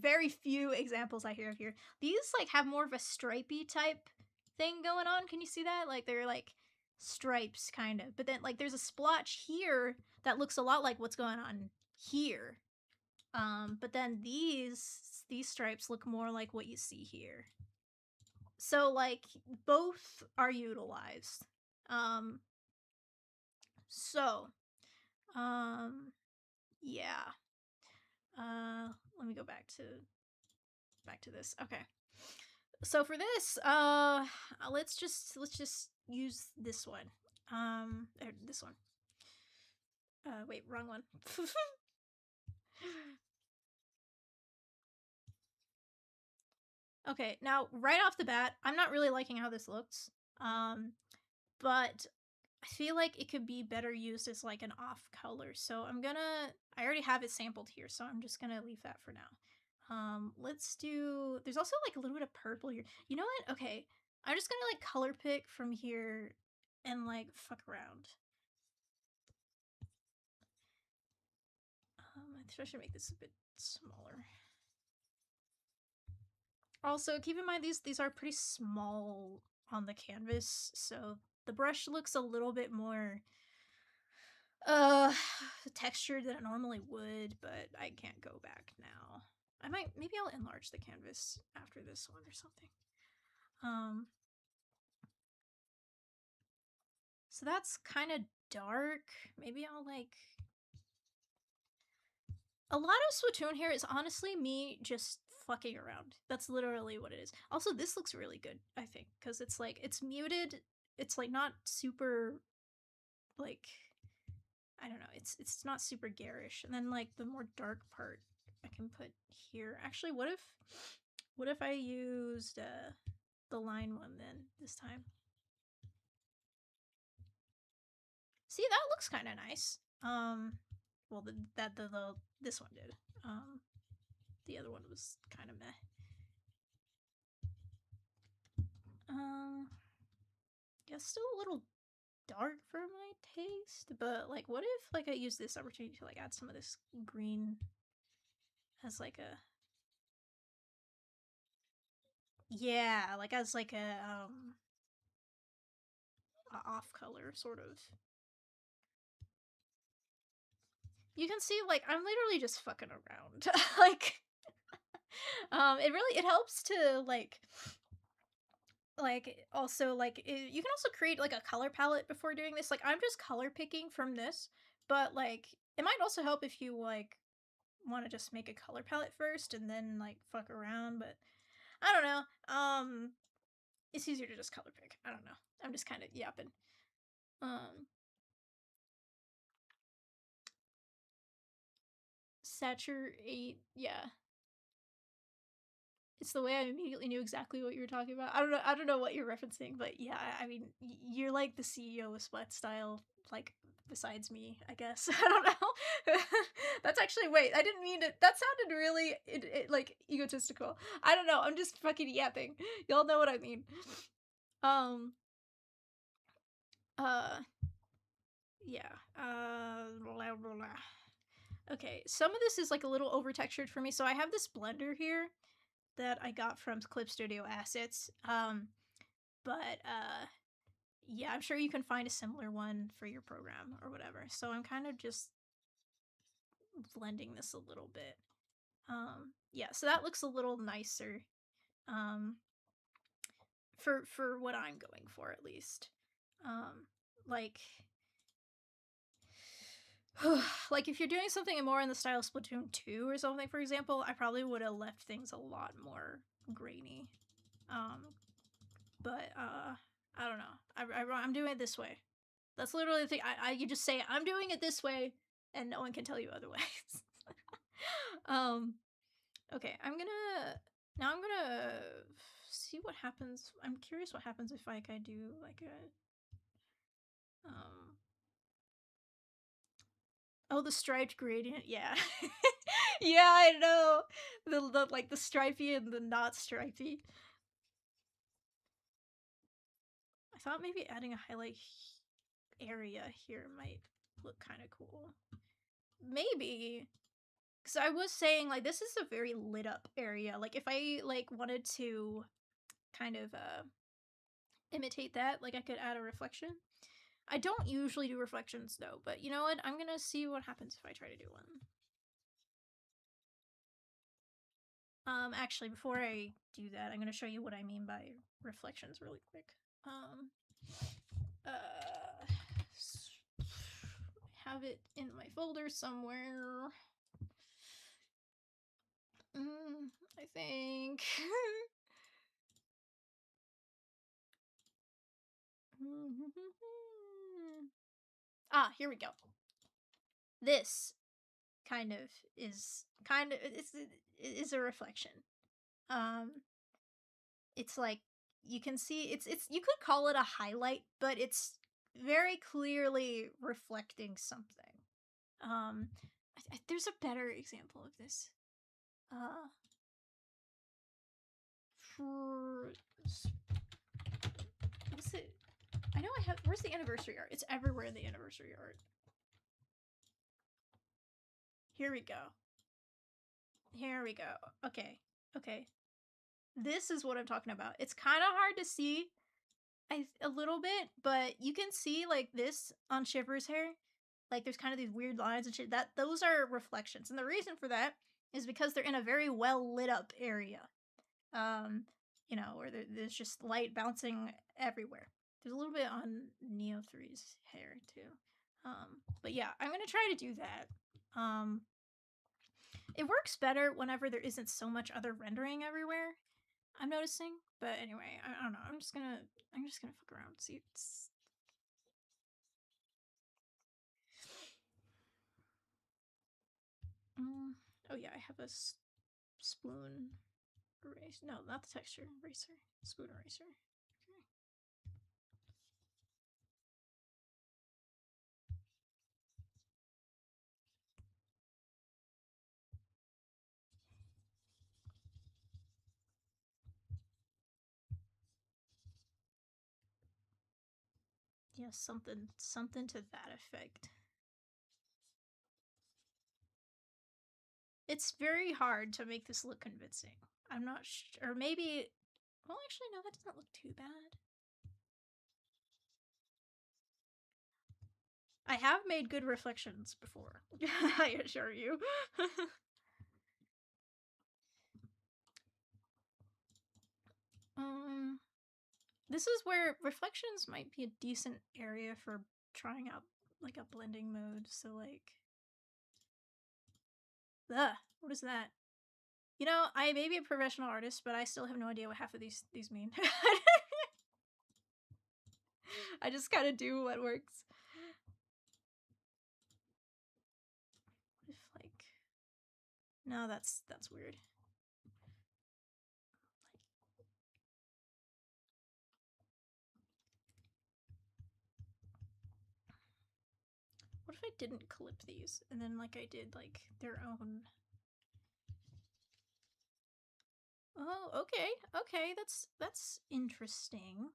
very few examples I hear of here. These like have more of a stripy type thing going on. Can you see that? Like they're like stripes kind of. But then like there's a splotch here that looks a lot like what's going on here. But then these stripes look more like what you see here. So like both are utilized. Um so yeah. Let me go back to this. Okay. So for this, let's just use this one. This one. Wait, wrong one. Okay, now right off the bat, I'm not really liking how this looks. But I feel like it could be better used as like an off color. So I already have it sampled here, so I'm just gonna leave that for now. Let's do, there's also like a little bit of purple here. You know what? Okay, I'm just gonna like color pick from here and like fuck around. I think I should make this a bit smaller. Also, keep in mind these are pretty small on the canvas, so the brush looks a little bit more textured than it normally would, but I can't go back now. Maybe I'll enlarge the canvas after this one or something. So that's kind of dark. Maybe I'll like... A lot of Splatoon hair is honestly me just fucking around. That's literally what it is. Also, this looks really good, I think, because it's like, it's muted. It's like not super, like, I don't know. It's not super garish. And then like the more dark part I can put here. Actually, what if I used the line one then this time? See, that looks kind of nice. Well, this one did. The other one was kind of meh. Yeah, still a little dark for my taste, but like, what if like I use this opportunity to like add some of this green as like a... Yeah, like as like a off color sort of. You can see like I'm literally just fucking around. Like it really, it helps to also like you can also create like a color palette before doing this. Like I'm just color picking from this, but like it might also help if you like want to just make a color palette first and then like fuck around, but I don't know. It's easier to just color pick. I don't know. I'm just kind of yapping. Saturate, yeah. It's the way I immediately knew exactly what you were talking about. I don't know what you're referencing, but yeah, I mean, you're like the CEO of Splat Style, like besides me, I guess. I don't know. That's actually, wait, I didn't mean it. That sounded really like egotistical. I don't know. I'm just fucking yapping. Y'all know what I mean. Um. Uh. Yeah. Blah, blah, blah. Okay, some of this is like a little over textured for me. So I have this blender here that I got from Clip Studio Assets. But yeah, I'm sure you can find a similar one for your program or whatever. So I'm kind of just blending this a little bit. Yeah, so that looks a little nicer. For what I'm going for at least. Like like if you're doing something more in the style of Splatoon 2 or something, for example, I probably would have left things a lot more grainy. But I don't know. I'm doing it this way. That's literally the thing. You just say I'm doing it this way, and no one can tell you otherwise. Okay, I'm gonna see what happens. I'm curious what happens if like I do like a oh, the striped gradient. Yeah. Yeah, I know. The like the stripy and the not stripy. I thought maybe adding a highlight area here might look kind of cool. Maybe. Because I was saying, like, this is a very lit up area. Like, if I, like, wanted to kind of, imitate that, like, I could add a reflection. I don't usually do reflections, though, but you know what? I'm gonna see what happens if I try to do one. Actually, before I do that, I'm gonna show you what I mean by reflections really quick. Have it in my folder somewhere. I think. Ah, here we go. This kind of is a reflection. It's like you can see it's you could call it a highlight, but it's very clearly reflecting something. There's a better example of this. What's it? I know I have. Where's the anniversary art? It's everywhere in the anniversary art. Here we go. Here we go. Okay. Okay. This is what I'm talking about. It's kind of hard to see a little bit, but you can see like this on Shiver's hair. Like there's kind of these weird lines and shit. Those are reflections. And the reason for that is because they're in a very well lit up area. You know, where there's just light bouncing everywhere. There's a little bit on Neo 3's hair too. But yeah, I'm gonna try to do that. It works better whenever there isn't so much other rendering everywhere, I'm noticing. But anyway, I don't know. I'm just gonna fuck around. See. Oh yeah, I have a spoon eraser. No, not the texture eraser. Spoon eraser. Okay. Yeah, something to that effect. It's very hard to make this look convincing. I'm not sure. Or maybe. Well, actually, no, that doesn't look too bad. I have made good reflections before. I assure you. This is where reflections might be a decent area for trying out like a blending mode. So like, what is that? You know, I may be a professional artist, but I still have no idea what half of these mean. I just kind of do what works. If like, no, that's weird. What if I didn't clip these and then like I did like their own? Oh, okay, okay, that's interesting.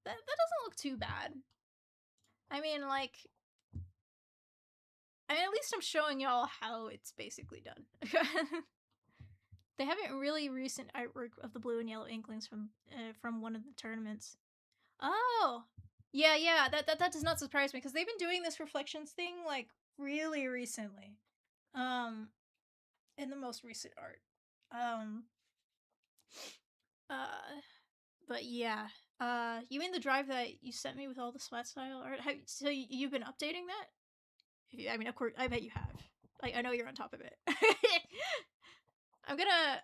That doesn't look too bad. I mean, like, at least I'm showing y'all how it's basically done. They haven't really recent artwork of the blue and yellow inklings from one of the tournaments. Oh, yeah. That does not surprise me because they've been doing this reflections thing like really recently. In the most recent art. But yeah. You mean the drive that you sent me with all the sweat style art? So you've been updating that? I mean, of course, I bet you have. Like, I know you're on top of it. I'm gonna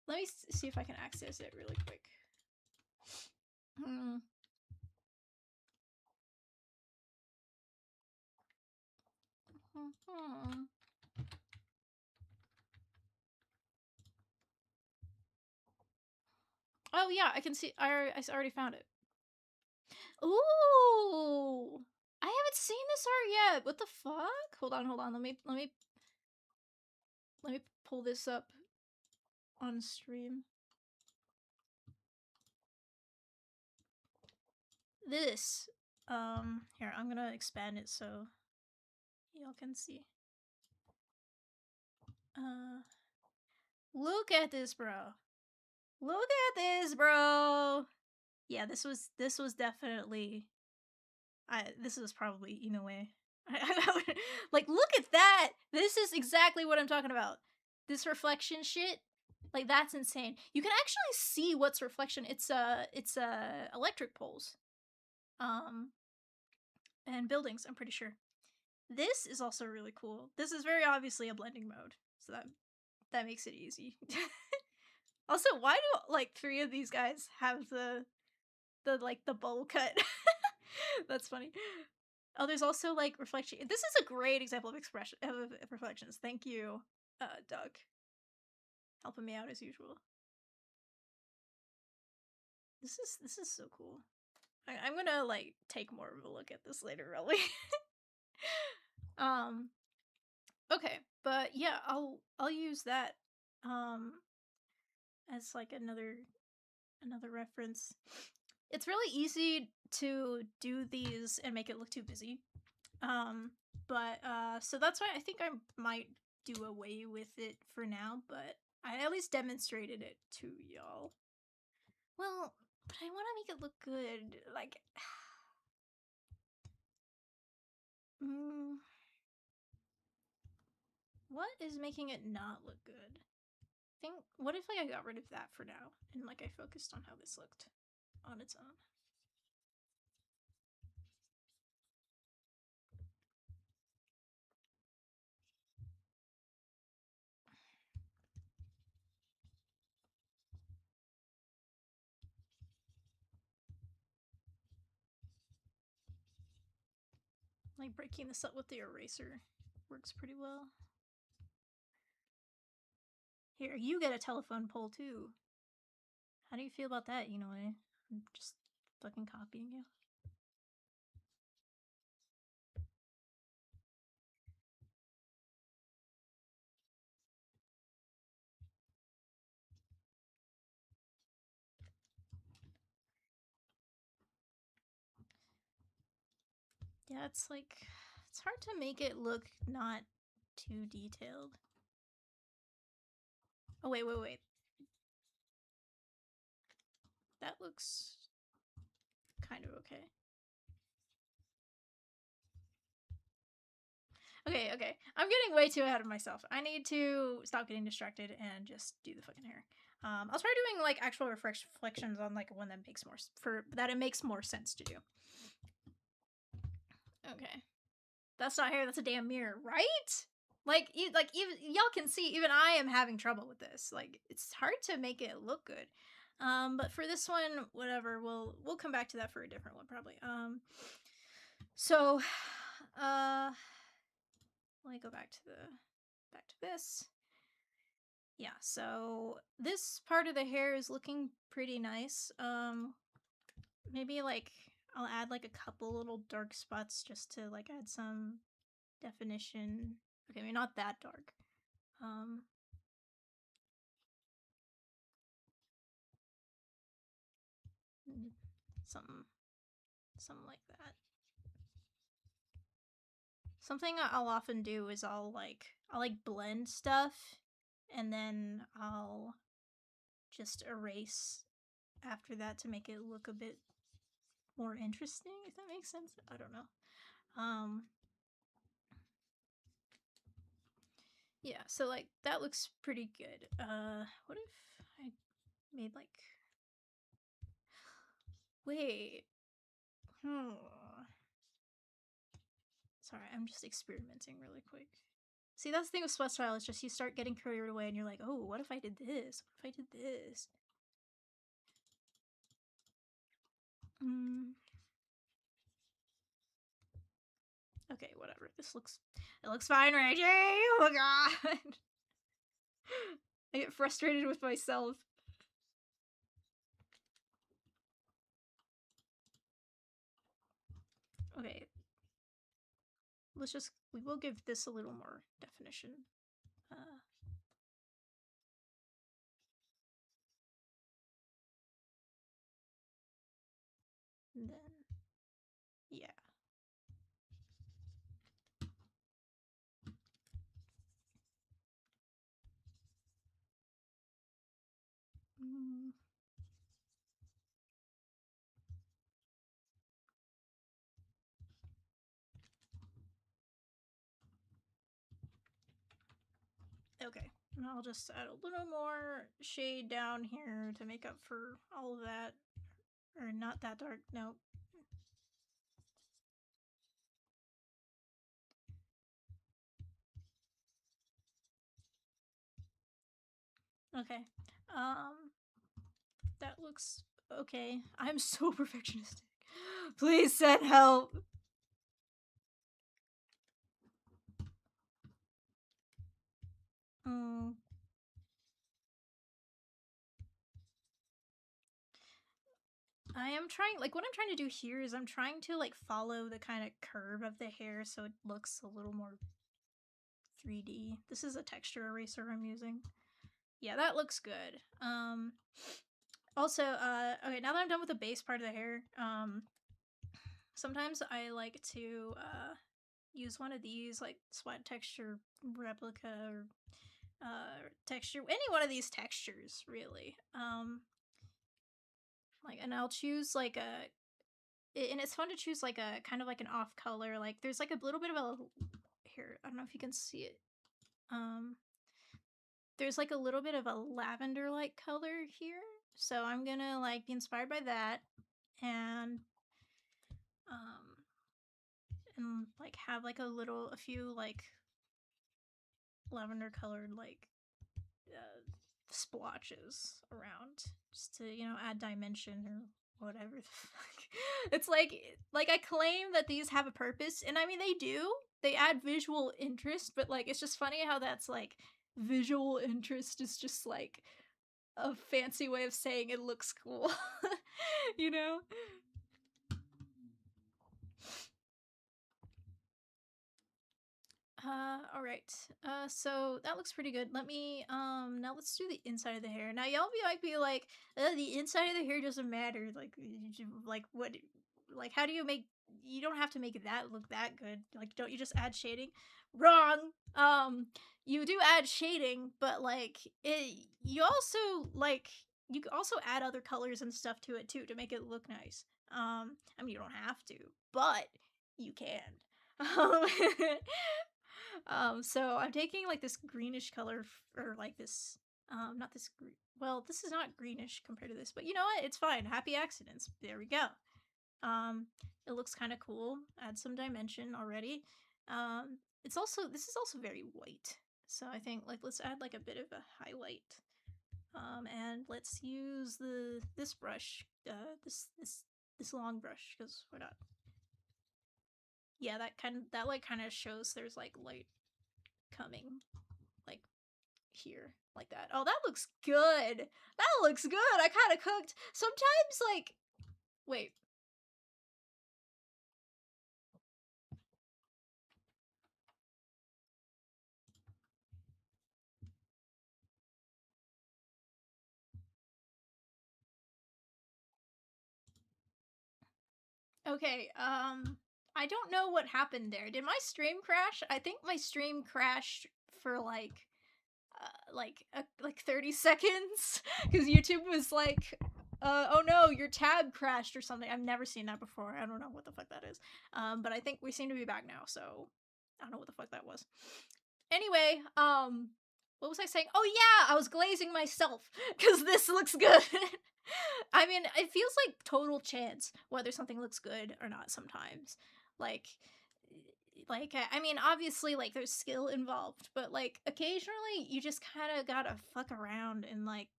let me see if I can access it really quick. Oh yeah, I can see. I already found it. Ooh, I haven't seen this art yet. What the fuck? Hold on. Let me pull this up on stream. This, here, I'm gonna expand it so y'all can see. Look at this, bro. Look at this, bro. Yeah, this was definitely. This was probably Inoue. Like, look at that. This is exactly what I'm talking about. This reflection shit. Like, that's insane. You can actually see what's reflection. It's electric poles. And buildings, I'm pretty sure. This is also really cool. This is very obviously a blending mode, so that makes it easy. Also, why do like 3 of these guys have the bowl cut? That's funny. Oh, there's also like reflection. This is a great example of expression of reflections. Thank you, Doug, helping me out as usual. This is so cool. I'm gonna like take more of a look at this later, really. Okay, but yeah, I'll use that as like another reference. It's really easy to do these and make it look too busy. But so that's why I think I might do away with it for now, but I at least demonstrated it to y'all. Well, but I want to make it look good. Like what is making it not look good? What if like I got rid of that for now and like I focused on how this looked? on its own. Like breaking this up with the eraser works pretty well. Here, you get a telephone pole too. How do you feel about that, you know? I'm just fucking copying you. Yeah, it's like, it's hard to make it look not too detailed. Oh, wait. That looks kind of okay. Okay. I'm getting way too ahead of myself. I need to stop getting distracted and just do the fucking hair. I'll try doing like actual reflections on like one that makes it makes more sense to do. Okay. That's not hair, that's a damn mirror, right? Like even y'all can see, even I am having trouble with this. Like, it's hard to make it look good. But for this one, whatever, we'll come back to that for a different one probably. So let me go back to this. Yeah, so this part of the hair is looking pretty nice. Maybe like I'll add like a couple little dark spots just to like add some definition. Okay, maybe not that dark. Something like that. Something I'll often do is I'll blend stuff and then I'll just erase after that to make it look a bit more interesting, if that makes sense. I don't know. Yeah, so like that looks pretty good. What if I made like, wait. Sorry, I'm just experimenting really quick. See, that's the thing with sweat style, it's just you start getting carried away and you're like, oh, what if I did this? What if I did this? Okay, whatever. It looks fine, Reggie! Oh my god! I get frustrated with myself. Okay. We will give this a little more definition. And then, yeah. Okay, and I'll just add a little more shade down here to make up for all of that. Or not that dark, no. Okay. That looks okay. I'm so perfectionistic. Please send help. I am trying, like, what I'm trying to do here is I'm trying to, like, follow the kind of curve of the hair so it looks a little more 3D. This is a texture eraser I'm using. Yeah, that looks good. Also, okay, now that I'm done with the base part of the hair, sometimes I like to, use one of these, like, sweat texture replica or, texture, any one of these textures, really. Like, and I'll choose, like, and it's fun to choose, like, a, kind of like an off color, like, there's, like, a little bit of a, here, I don't know if you can see it, there's, like, a little bit of a lavender-like color here, So I'm gonna like be inspired by that, and um and like have like a few like lavender colored like splotches around, just to add dimension or whatever the fuck. It's like I claim that these have a purpose, and I mean they do. They add visual interest, but like it's just funny how that's like visual interest is just like a fancy way of saying it looks cool. you know? All right. So that looks pretty good. Let me now let's do the inside of the hair. Now y'all might be like, the inside of the hair doesn't matter. Like what? Like how do you make? You don't have to make that look that good. Like don't you just add shading? Wrong. You do add shading, but like you also like you can also add other colors and stuff to it too to make it look nice. I mean you don't have to, but you can. Um, so I'm taking like this greenish color, or like this, not this green. Well, this is not greenish compared to this, but you know what? It's fine. Happy accidents. There we go. Um, it looks kind of cool. Add some dimension already. This is also very white. So I think like let's add like a bit of a highlight. And let's use this brush, this long brush, because why not? Yeah, that like kind of shows there's like light coming, like here, like that. Oh, that looks good. That looks good. I kind of cooked. Sometimes, like, wait. Okay, I don't know what happened there. Did my stream crash? I think my stream crashed for like 30 seconds because YouTube was like, oh no, your tab crashed or something. I've never seen that before. I don't know what the fuck that is. But I think we seem to be back now, so I don't know what the fuck that was. Anyway, what was I saying? Oh yeah, I was glazing myself because this looks good. I mean, it feels like total chance whether something looks good or not sometimes. Like, I mean, obviously, like, there's skill involved, but like, occasionally you just kind of gotta fuck around and like,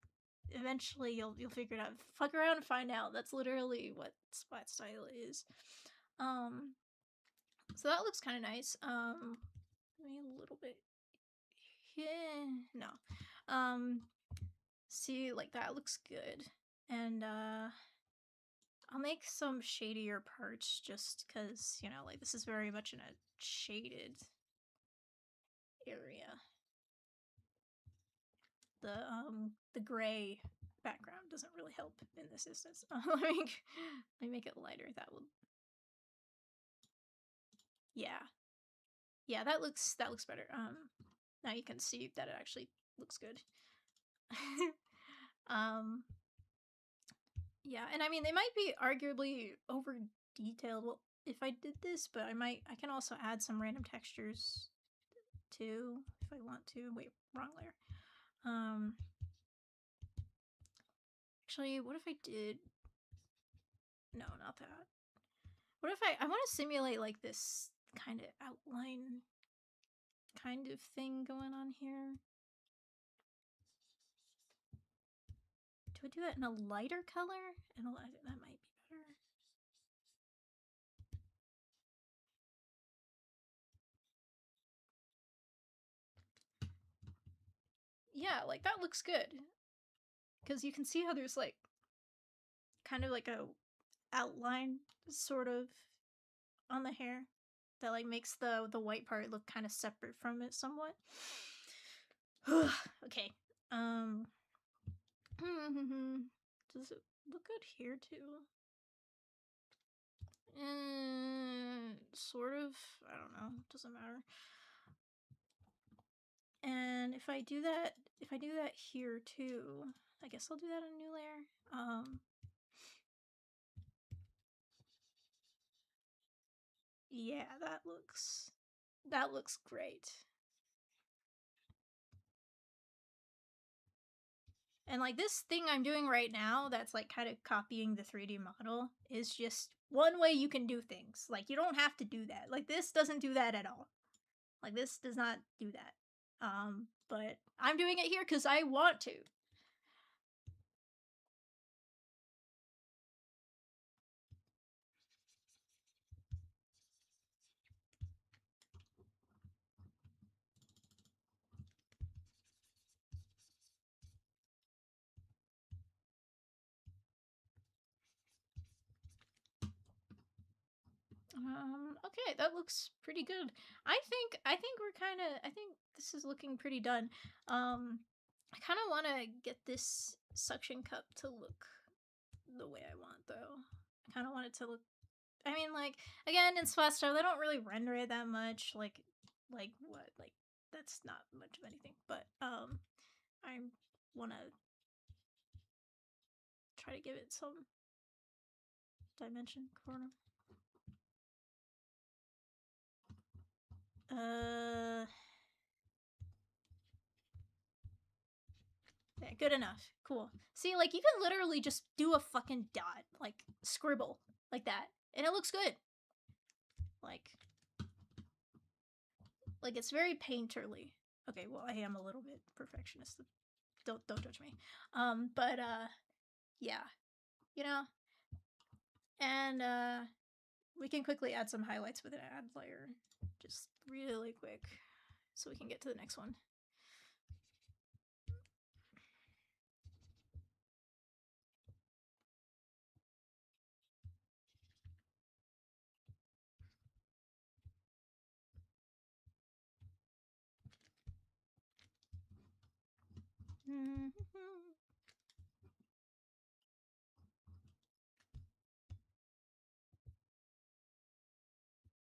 eventually you'll figure it out. Fuck around and find out. That's literally what spot style is. Um, so that looks kind of nice. Maybe a little bit. Yeah, no. See, like that looks good, and I'll make some shadier parts just because, like this is very much in a shaded area. The gray background doesn't really help in this instance. Let me make it lighter. That will, yeah, yeah. That looks better. Now you can see that it actually looks good. um, yeah, and I mean they might be arguably over detailed. Well, if I did this, but I can also add some random textures too if I want to. Wait, wrong layer. Actually, what if I did? No, not that. What if I want to simulate like this kind of outline kind of thing going on here? Do I do that in a lighter color? And that might be better. Yeah, like that looks good. Because you can see how there's like kind of like a outline sort of on the hair that like makes the white part look kind of separate from it somewhat. Okay. Does it look good here too? Sort of. I don't know. Doesn't matter. And if I do that here too, I guess I'll do that on a new layer. Yeah, that looks great. And like this thing I'm doing right now that's like kind of copying the 3D model is just one way you can do things. Like you don't have to do that. Like this doesn't do that at all. Like this does not do that. But I'm doing it here because I want to. Okay, that looks pretty good. I think we're kind of I think this is looking pretty done. I kind of want to get this suction cup to look the way I want though. I kind of want it to look I mean like again in Splat Style they don't really render it that much like what like that's not much of anything, but I want to try to give it some dimension corner. Yeah, good enough. Cool. See, like, you can literally just do a fucking dot. Like, scribble. Like that. And it looks good. Like it's very painterly. Okay, well, I am a little bit perfectionist. Don't judge me. But, yeah. You know? And, we can quickly add some highlights with an add layer. Just really quick. So we can get to the next one.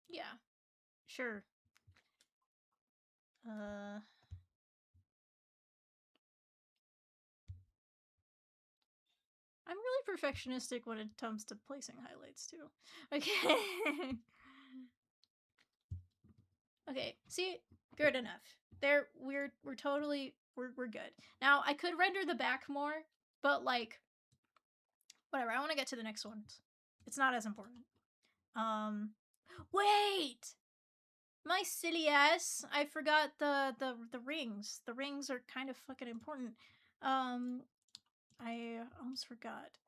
Yeah, sure. I'm really perfectionistic when it comes to placing highlights too. Okay. Okay, see? Good enough. There we're totally we're good. Now I could render the back more, but like whatever, I want to get to the next one. It's not as important. Wait! My silly ass. I forgot the rings. The rings are kind of fucking important. I almost forgot.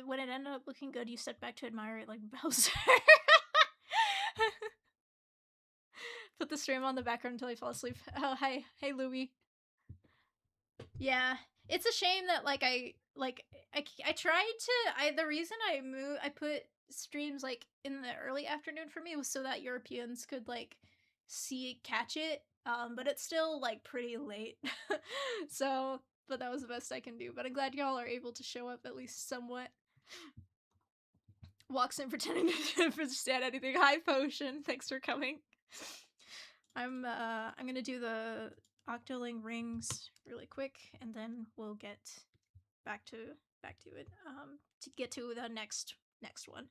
When it ended up looking good, you stepped back to admire it like Bowser. Put the stream on the background until I fall asleep. Oh, hi. Hey, Louie. Yeah. It's a shame that, like, I tried to, the reason I put streams, like, in the early afternoon for me was so that Europeans could, like, catch it. But it's still, like, pretty late. So, but that was the best I can do. But I'm glad y'all are able to show up at least somewhat. Walks in pretending to understand anything. Hi, Potion. Thanks for coming. I'm gonna do the Octoling rings really quick, and then we'll get back to it. To get to the next one.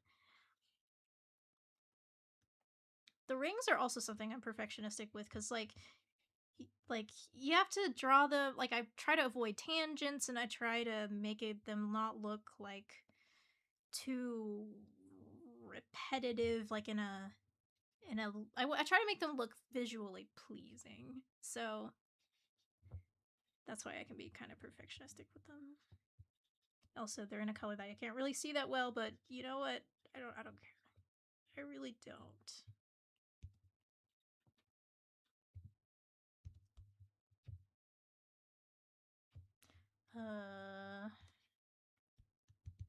The rings are also something I'm perfectionistic with, because like you have to draw the I try to avoid tangents, and I try to make them not look like too repetitive, like I try to make them look visually pleasing. So that's why I can be kind of perfectionistic with them. Also, they're in a color that I can't really see that well, but you know what? I don't care. I really don't.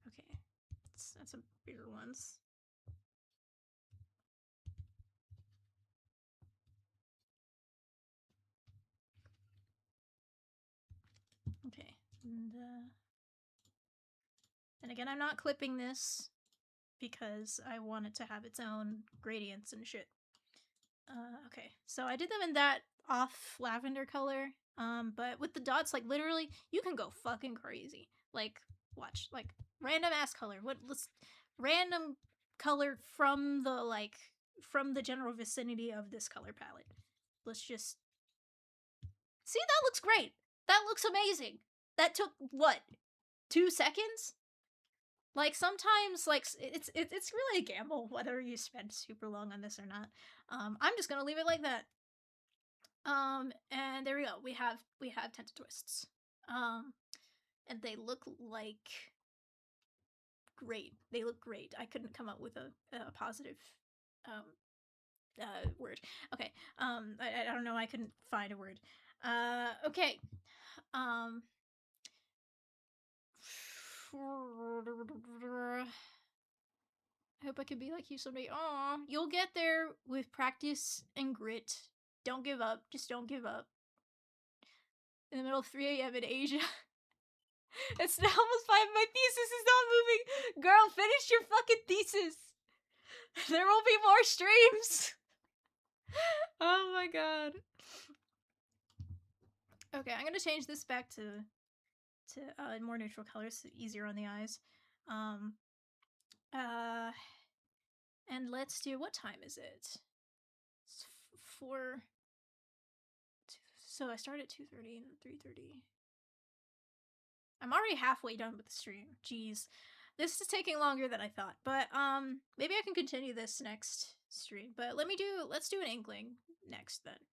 Okay. That's some bigger ones. Okay. And again, I'm not clipping this because I want it to have its own gradients and shit. Okay, so I did them in that off lavender color. But with the dots, like literally, you can go fucking crazy. Like, watch, like random ass color. Let's random color from the general vicinity of this color palette. Let's just See, that looks great. That looks amazing. That took what, 2 seconds? Like sometimes, like it's really a gamble whether you spend super long on this or not. I'm just gonna leave it like that. And there we go. We have tenta twists. And they look like great. They look great. I couldn't come up with a positive um word. Okay. I don't know. I couldn't find a word. Okay. Um. I hope I can be like you someday. Aw, you'll get there with practice and grit. Don't give up. Just don't give up. In the middle of 3 a.m. in Asia. It's now almost 5. My thesis is not moving. Girl, finish your fucking thesis. There will be more streams. Oh my god. Okay, I'm gonna change this back to more neutral colors, so easier on the eyes. And let's do, what time is it? It's 4. So I start at 2:30 and 3:30. I'm already halfway done with the stream. Jeez. This is taking longer than I thought, but maybe I can continue this next stream. But let's do an inkling next then.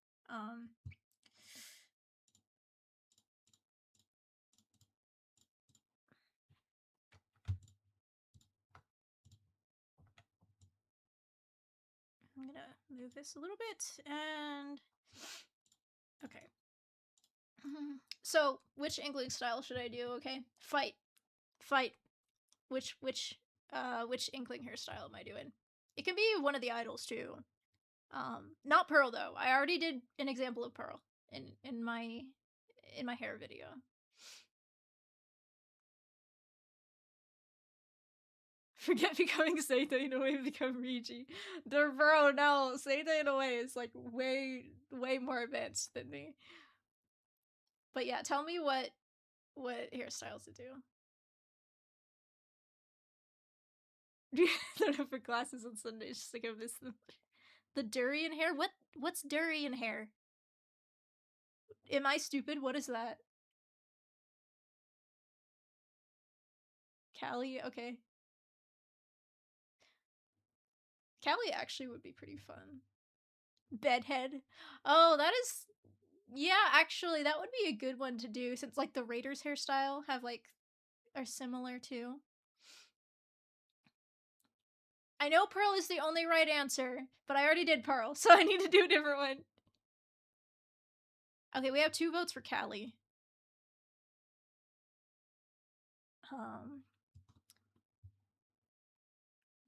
I'm gonna move this a little bit, and okay. So which inkling style should I do? Okay, fight. Which inkling hairstyle am I doing? It can be one of the idols too. Not Pearl though. I already did an example of Pearl in my hair video. Forget becoming Seita in a way, become Riji. Bro, no, Seita in a way is like way more advanced than me. But yeah, tell me what hairstyles to do. I don't know for classes on Sundays, just like I miss them. The durian hair? What's durian hair? Am I stupid? What is that? Callie? Okay. Callie actually would be pretty fun. Bedhead. Oh, that is, yeah, actually that would be a good one to do, since like the Raiders hairstyle are similar too. I know Pearl is the only right answer, but I already did Pearl, so I need to do a different one. Okay, we have 2 votes for Callie.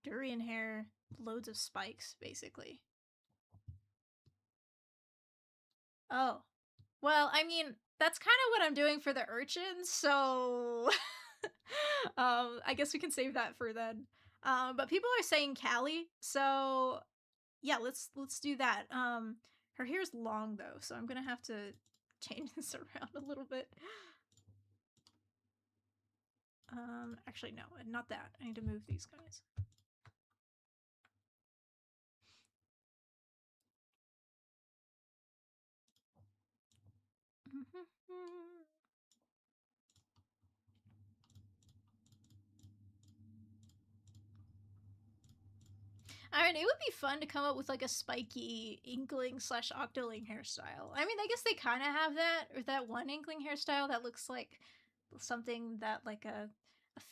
Durian hair, loads of spikes, basically. Oh. Well, I mean, that's kind of what I'm doing for the urchins, so I guess we can save that for then. But people are saying Callie, so yeah, let's do that. Her hair's long though, so I'm gonna have to change this around a little bit. Actually no, not that. I need to move these guys. I mean, it would be fun to come up with like a spiky inkling / octoling hairstyle. I mean, I guess they kind of have that, or that one inkling hairstyle that looks like something that like a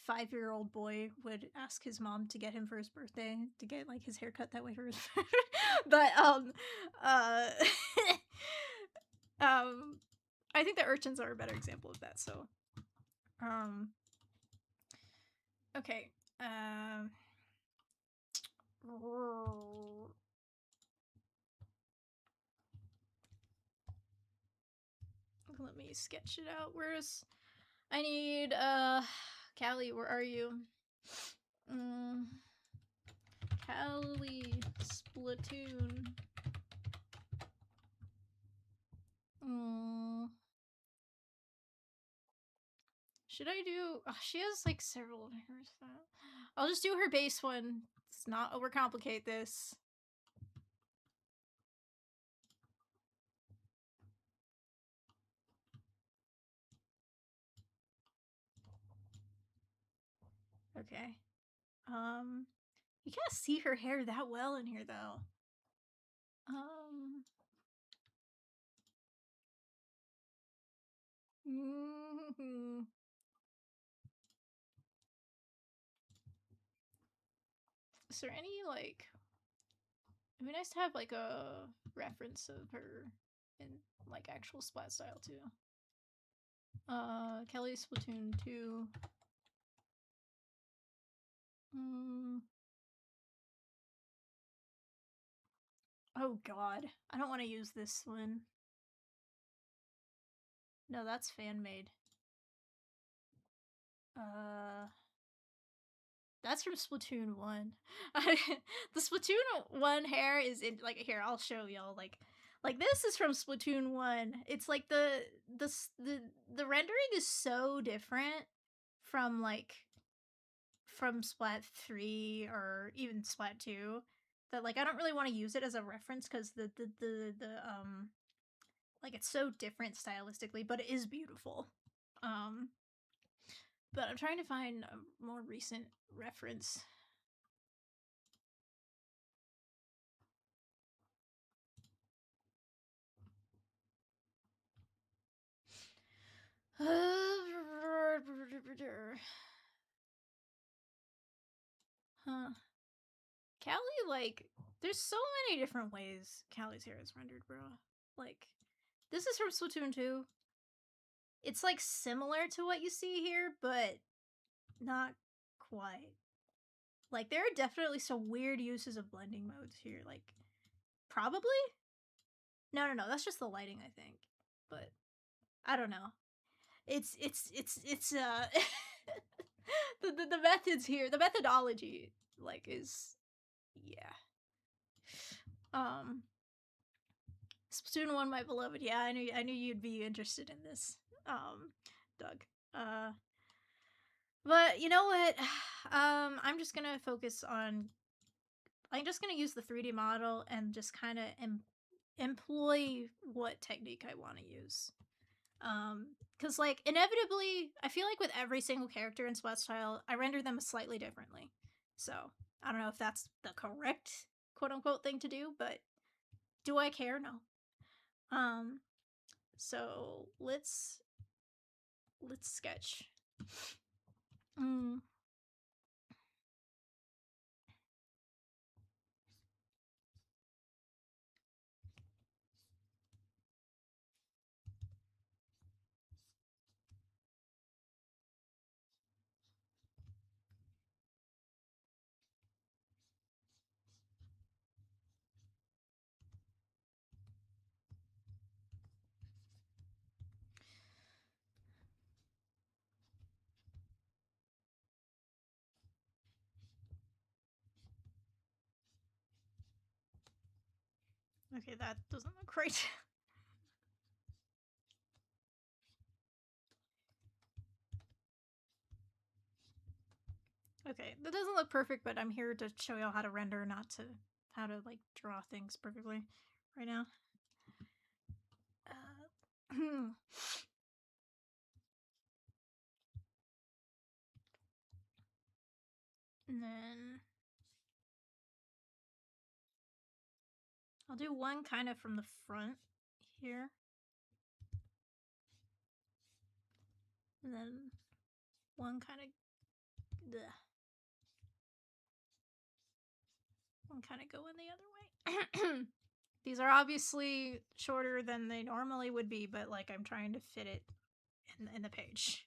5-year-old boy would ask his mom to get him for his birthday, to get like his haircut that way for his but I think the urchins are a better example of that. So okay, let me sketch it out. Where's, I need Callie, where are you? Callie Splatoon. Should I do, oh, she has like several hairstyles. I'll just do her base one. Let's not overcomplicate this. Okay. You can't see her hair that well in here though. Mm-hmm. Is there any like? It'd be nice to have like a reference of her in like actual splat style too. Kelly Splatoon 2. Oh god. I don't want to use this one. No, that's fan made. That's from Splatoon 1. The Splatoon 1 hair is in like here, I'll show y'all like this is from Splatoon 1. It's like the rendering is so different from like from Splat 3 or even Splat 2 that like I don't really want to use it as a reference cuz the like it's so different stylistically, but it is beautiful. But I'm trying to find a more recent reference. Huh. Callie, like, there's so many different ways Callie's hair is rendered, bro. Like, this is from Splatoon 2. It's, like, similar to what you see here, but not quite. Like, there are definitely some weird uses of blending modes here. Like, probably? No, that's just the lighting, I think. But, I don't know. It's the methods here, the methodology, like, is, yeah. Splatoon 1, my beloved. Yeah, I knew you'd be interested in this, Doug. But you know what? I'm just gonna focus on. I'm just gonna use the 3D model and just kind of employ what technique I want to use. Because like inevitably, I feel like with every single character in Splat Style, I render them slightly differently. So I don't know if that's the correct quote unquote thing to do, but do I care? No. So let's sketch. Okay, that doesn't look right. Okay, that doesn't look perfect, but I'm here to show y'all how to render, not to how to like draw things perfectly right now. And then I'll do one kind of from the front here. And then one kind of going the other way. These are obviously shorter than they normally would be, but like I'm trying to fit it in the page.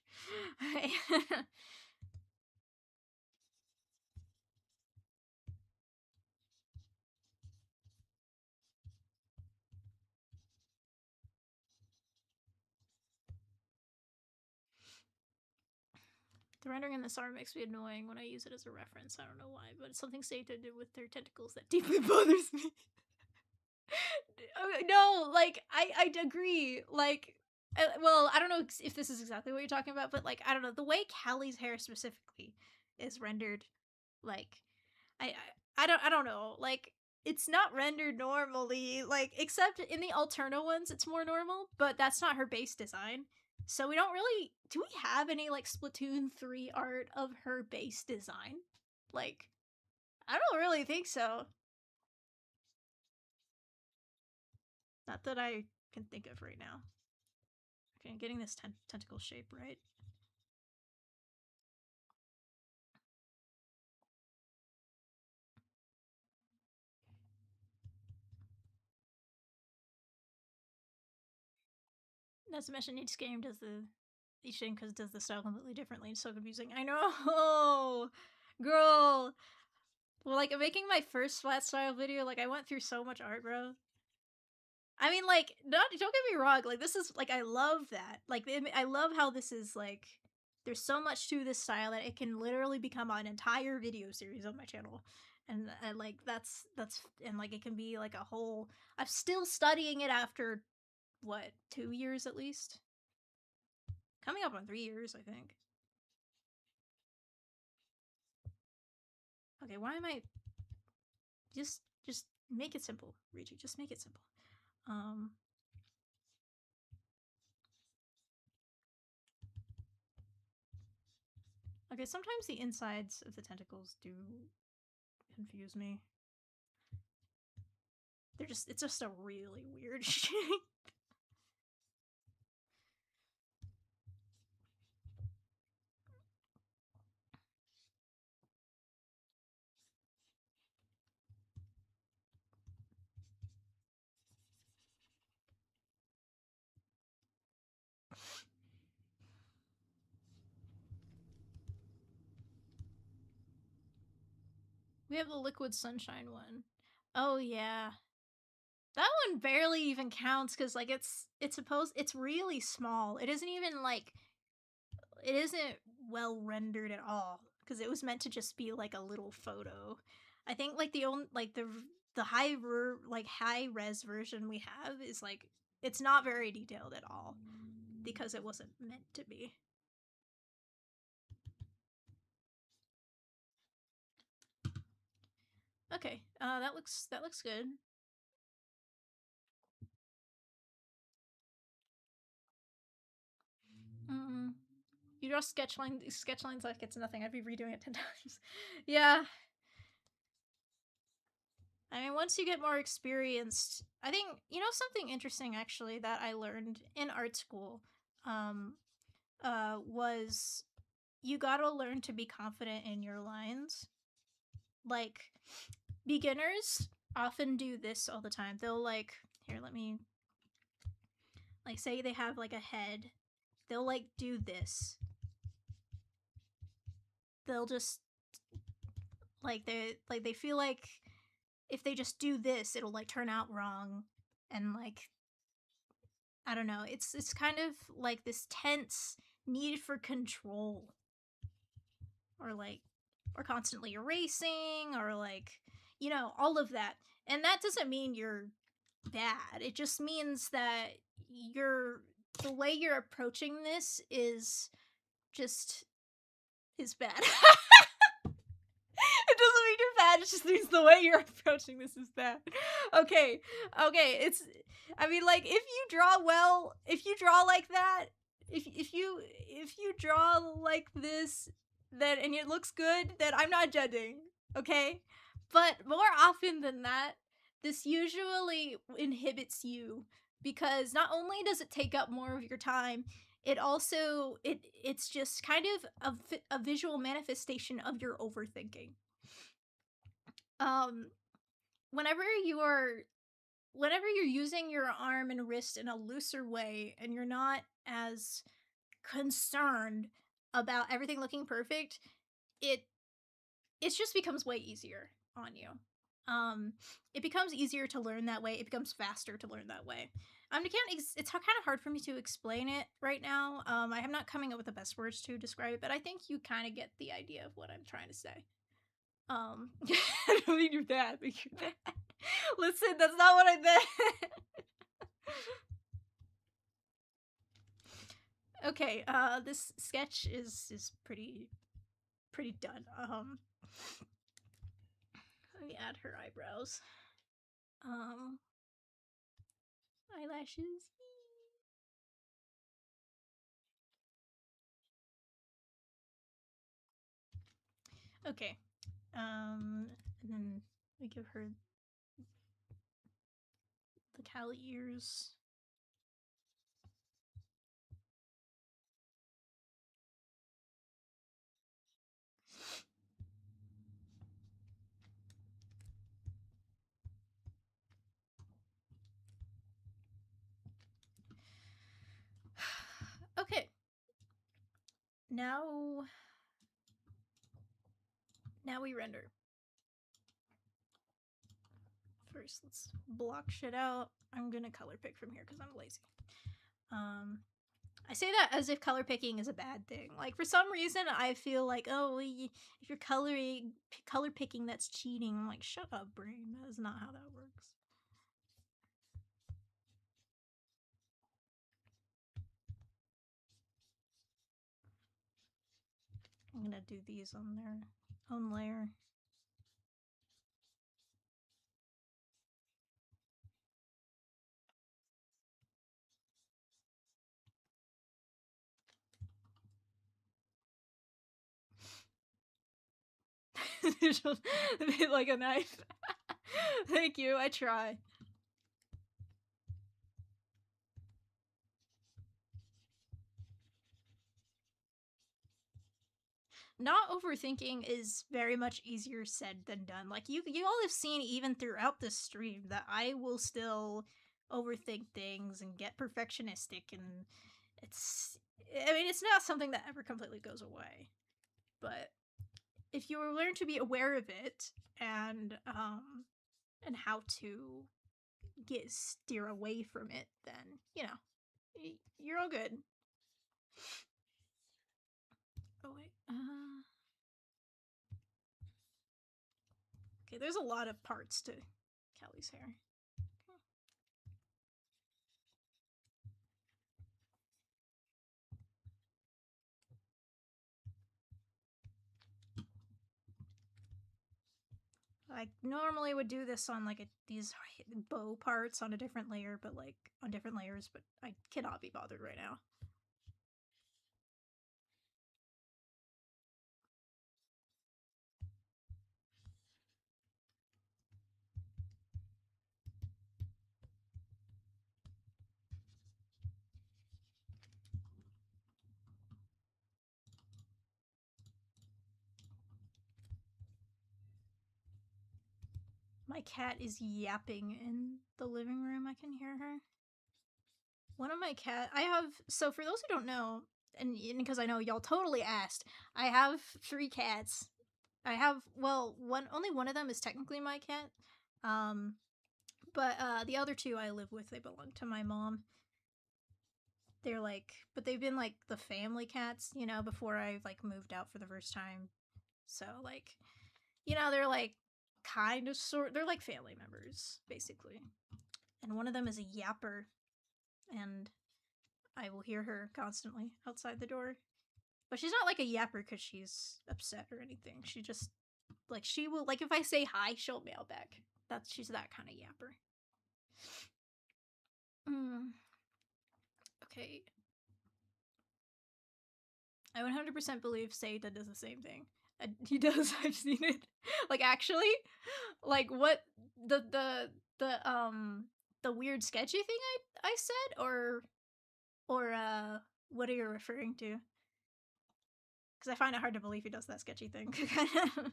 The rendering in this art makes me annoying when I use it as a reference. I don't know why, but it's something safe to do with their tentacles that deeply bothers me. No, like I agree. Like, well, I don't know if this is exactly what you're talking about, but like I don't know the way Callie's hair specifically is rendered. Like, I don't know. Like, it's not rendered normally. Like, except in the Alterna ones, it's more normal. But that's not her base design. So we don't really, do we have any like Splatoon 3 art of her base design? Like, I don't really think so. Not that I can think of right now. Okay, I'm getting this tentacle shape right. Not to mention each game does the style completely differently. It's so confusing. I know, girl. Well, like making my first flat style video, like I went through so much art, bro. I mean, like, don't get me wrong. Like, this is like I love that. Like, I love how this is like. There's so much to this style that it can literally become an entire video series on my channel, and like that's and like it can be like a whole. I'm still studying it after what 2 years at least, coming up on 3 years, I think. Okay, why am I just make it simple, Riji. Just make it simple. Um, okay, sometimes the insides of the tentacles do confuse me. It's just a really weird shape. We have the liquid sunshine one. Oh yeah. That one barely even counts because like it's really small. It isn't even like it isn't well rendered at all because it was meant to just be like a little photo. I think like the only like the high res version we have is like it's not very detailed at all because it wasn't meant to be. Okay, that looks good. Mm. You draw sketch lines like it's nothing. I'd be redoing it 10 times. Yeah, I mean, once you get more experienced, I think something interesting actually that I learned in art school, um, was you gotta learn to be confident in your lines. Like beginners often do this all the time. They'll like here, let me like say they have like a head. They'll like do this. They'll just they feel like if they just do this, it'll like turn out wrong, and like I don't know. It's kind of like this tense need for control, or like or constantly erasing, or like all of that. And that doesn't mean you're bad. It just means that you're the way you're approaching this just is bad. It doesn't mean you're bad. It just means the way you're approaching this is bad. Okay, okay. I mean, like if you draw like that, if you draw like this, then and it looks good, then I'm not judging. Okay, but more often than that, this usually inhibits you because not only does it take up more of your time, it also it's just kind of a visual manifestation of your overthinking. um whenever you're using your arm and wrist in a looser way and you're not as concerned about everything looking perfect, it it just becomes way easier on you. It becomes easier to learn that way. It becomes faster to learn that way. It's kind of hard for me to explain it right now. I am not coming up with the best words to describe it, but I think you kind of get the idea of what I'm trying to say. I don't mean you're bad, but you're bad. Listen, that's not what I meant. Okay, this sketch is pretty done. Let me add her eyebrows. Um, eyelashes. Okay. And then we give her the Callie ears. Okay. Now we render. First, let's block shit out. I'm gonna color pick from here because I'm lazy. I say that as if color picking is a bad thing. Like, for some reason, I feel like, oh, if you're color picking, that's cheating. I'm like, shut up, brain. That is not how that works. I'm gonna do these on their own layer. Like a knife. Thank you, I try. Not overthinking is very much easier said than done. Like, you all have seen even throughout the stream that I will still overthink things and get perfectionistic, and it's it's not something that ever completely goes away. But if you learn to be aware of it and how to steer away from it, then you're all good. Oh wait. Okay, there's a lot of parts to Callie's hair. I normally would do this on like these bow parts on a different layer, but like on different layers, but I cannot be bothered right now. My cat is yapping in the living room. I can hear her. One of my I have, so for those who don't know, and because I know y'all totally asked, I have 3 cats. I have, well, only one of them is technically my cat. But the other 2 I live with, they belong to my mom. They're like, but they've been like the family cats, before I like moved out for the first time. So like, they're like kind of they're like family members basically. And one of them is a yapper, and I will hear her constantly outside the door. But she's not like a yapper because she's upset or anything. She just like, she will, like, if I say hi, she'll meow back. She's that kind of yapper. Okay. I 100% believe Seita does the same thing. He does. I've seen it. Like, actually, like, what the weird sketchy thing I said, or what are you referring to? Because I find it hard to believe he does that sketchy thing. Okay, that's that.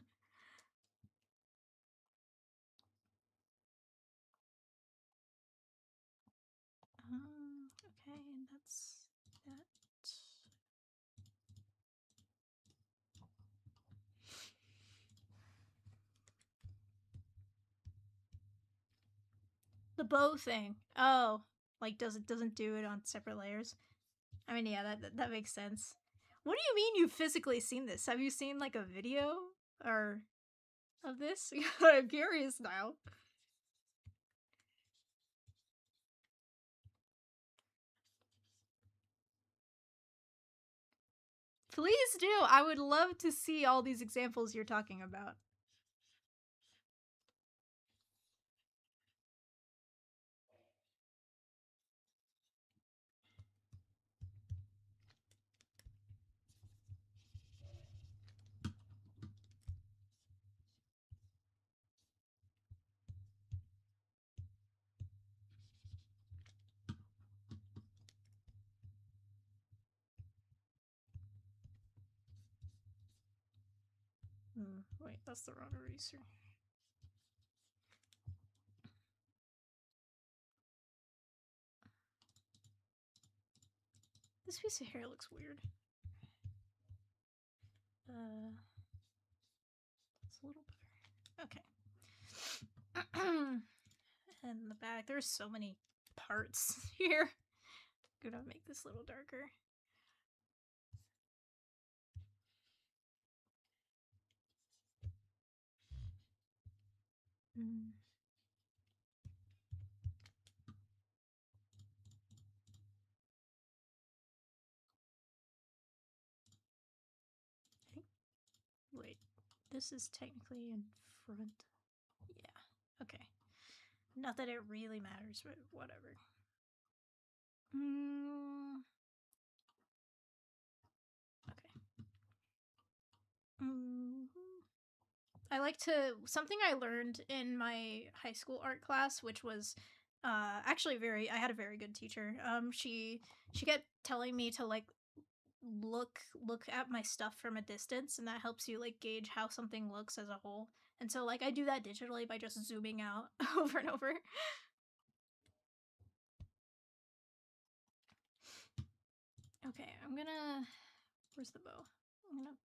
The bow thing. Oh, like doesn't do it on separate layers. I mean, yeah, that makes sense. What do you mean you've physically seen this? Have you seen like a video or of this? I'm curious now. Please do. I would love to see all these examples you're talking about. Wait, that's the wrong eraser. This piece of hair looks weird. It's a little better. Okay. And the back, there's so many parts here. I'm gonna make this a little darker. Wait, this is technically in front. Yeah, okay. Not that it really matters, but whatever. Okay. I like to, something I learned in my high school art class, which was actually I had a very good teacher. She kept telling me to like look at my stuff from a distance, and that helps you like gauge how something looks as a whole. And so like I do that digitally by just zooming out over and over. Okay, I'm gonna, where's the bow? I'm gonna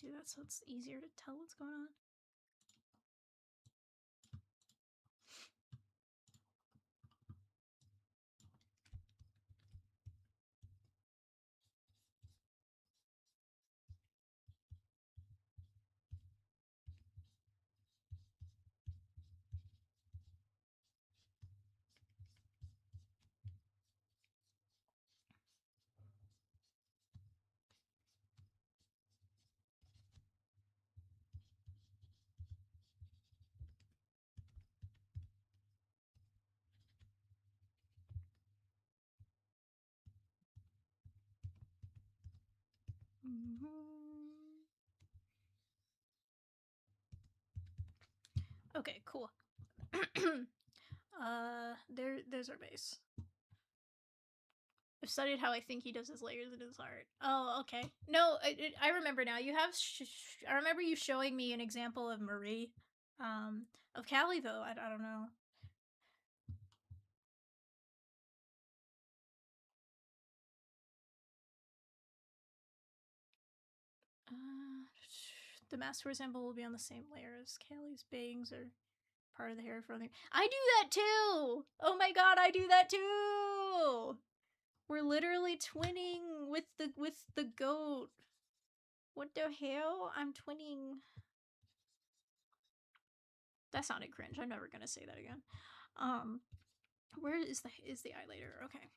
do that so it's easier to tell what's going on. Okay, cool. There's our base. I've studied how I think he does his layers in his art. Oh, okay. No, I remember now. You have. I remember you showing me an example of Marie. Of Callie though, I don't know. The master example will be on the same layer as Callie's bangs or part of the hair from the. I do that too. Oh my god, I do that too. We're literally twinning with the goat. What the hell? I'm twinning. That sounded cringe. I'm never gonna say that again. Where is the eyeliner? Okay.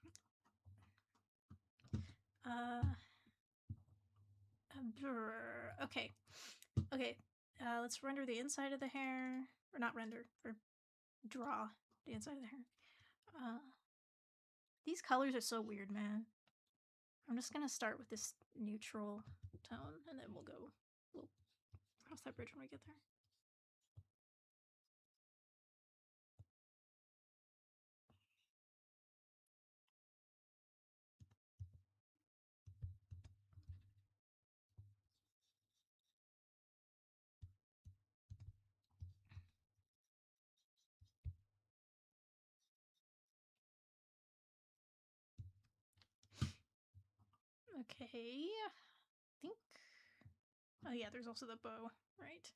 Okay. Okay. Let's render the inside of the hair, or not render, or draw the inside of the hair. These colors are so weird, man. I'm just gonna start with this neutral tone, and then we'll cross that bridge when we get there. Okay, I think. Oh yeah, there's also the bow, right?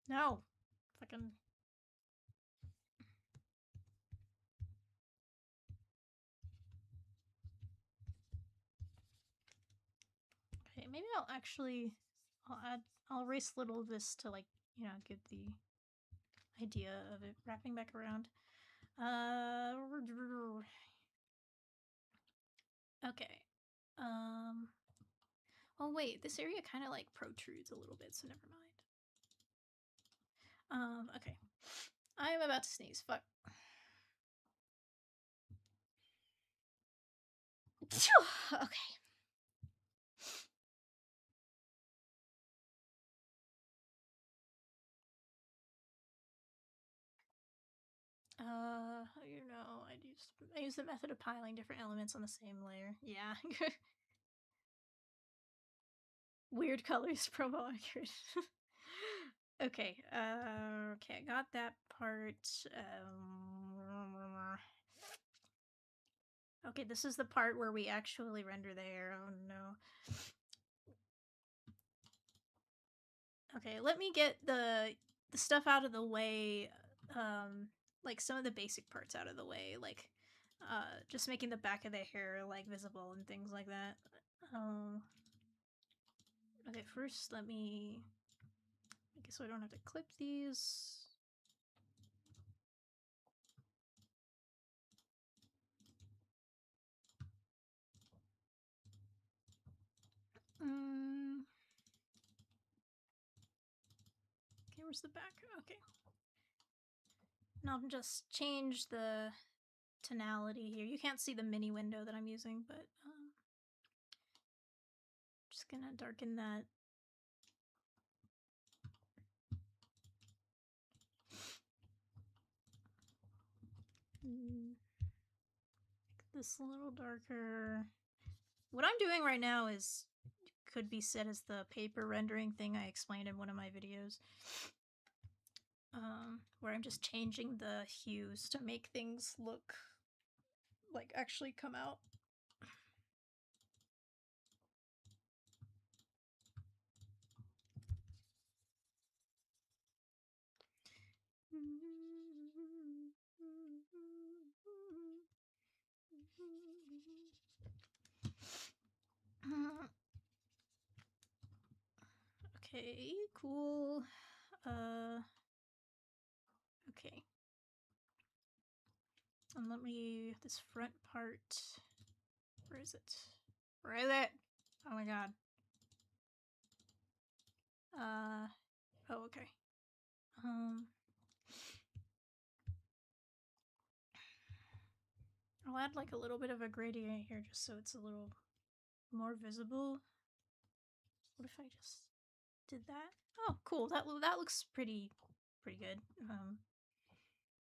No, fucking. Okay, maybe I'll erase little of this to like, give the idea of it wrapping back around. Okay. Oh wait, this area kind of like protrudes a little bit, so never mind. Okay. I am about to sneeze. Fuck. Okay. I use the method of piling different elements on the same layer. Yeah. Weird colors, promo accurate. Okay. Okay, I got that part. Okay, this is the part where we actually render the hair. Oh no. Okay, let me get the stuff out of the way. Like some of the basic parts out of the way, like just making the back of the hair like visible and things like that. Okay, first let me make it so I don't have to clip these. Okay, where's the back? Okay. Now I'll just change the tonality here. You can't see the mini window that I'm using, but just gonna darken that. Make this a little darker. What I'm doing right now is could be said as the paper rendering thing I explained in one of my videos. Where I'm just changing the hues to make things look like actually come out. Okay, cool. Okay. And let me, this front part, where is it? Where is it? Oh my god. Oh, okay. I'll add like a little bit of a gradient here just so it's a little more visible. What if I just did that? Oh, cool. That looks pretty good.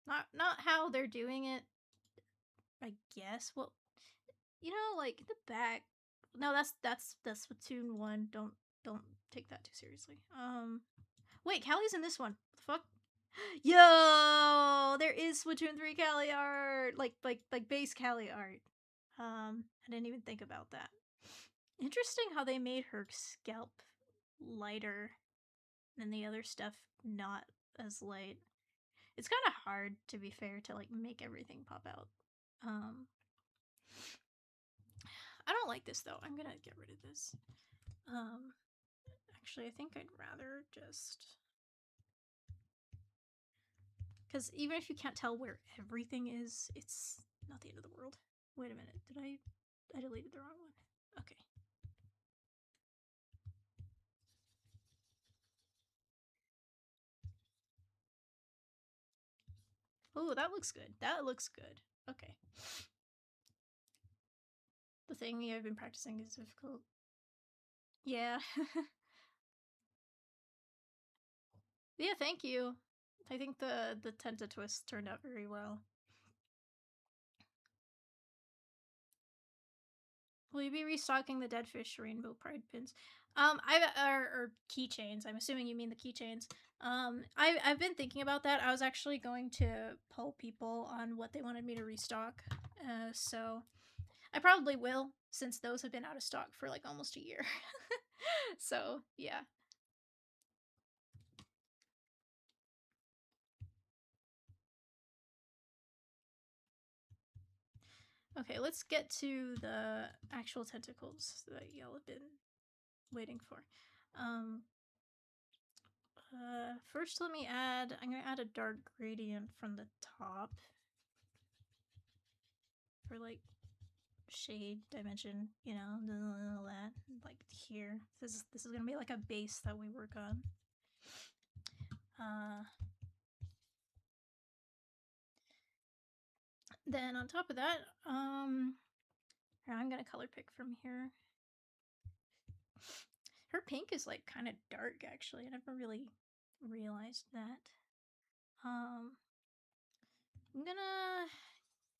Not how they're doing it, I guess. Well, you know, like the back. No, that's Splatoon 1. Don't take that too seriously. Wait, Callie's in this one. What the fuck? Yo, there is Splatoon 3 Callie art, like base Callie art. I didn't even think about that. Interesting how they made her scalp lighter than the other stuff not as light. It's kind of hard, to be fair, to like make everything pop out. I don't like this though. I'm gonna get rid of this. Actually, I think I'd rather just, because even if you can't tell where everything is, it's not the end of the world. Wait a minute, did I deleted the wrong one? Okay. Oh, that looks good. That looks good. Okay. The thing I've been practicing is difficult. Yeah. Yeah, thank you. I think the Tenta twist turned out very well. Will you be restocking the Dead Fish Rainbow Pride pins? Or keychains. I'm assuming you mean the keychains. I've been thinking about that. I was actually going to poll people on what they wanted me to restock. So I probably will, since those have been out of stock for like almost a year. So yeah. Okay, let's get to the actual tentacles that y'all have been waiting for. First I'm gonna add a dark gradient from the top for like shade dimension, you know, all that, like here. This is gonna be like a base that we work on. Then on top of that, I'm gonna color pick from here. Her pink is like kind of dark, actually. I never really realized that. I'm gonna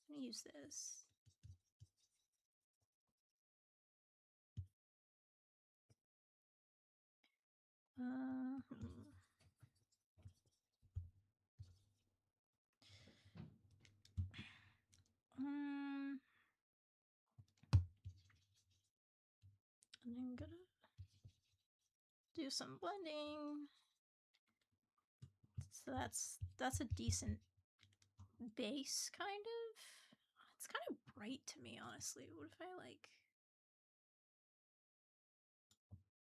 use this. Hmm. I'm gonna do some blending. So that's a decent base, kind of. It's kind of bright to me, honestly. What if I like...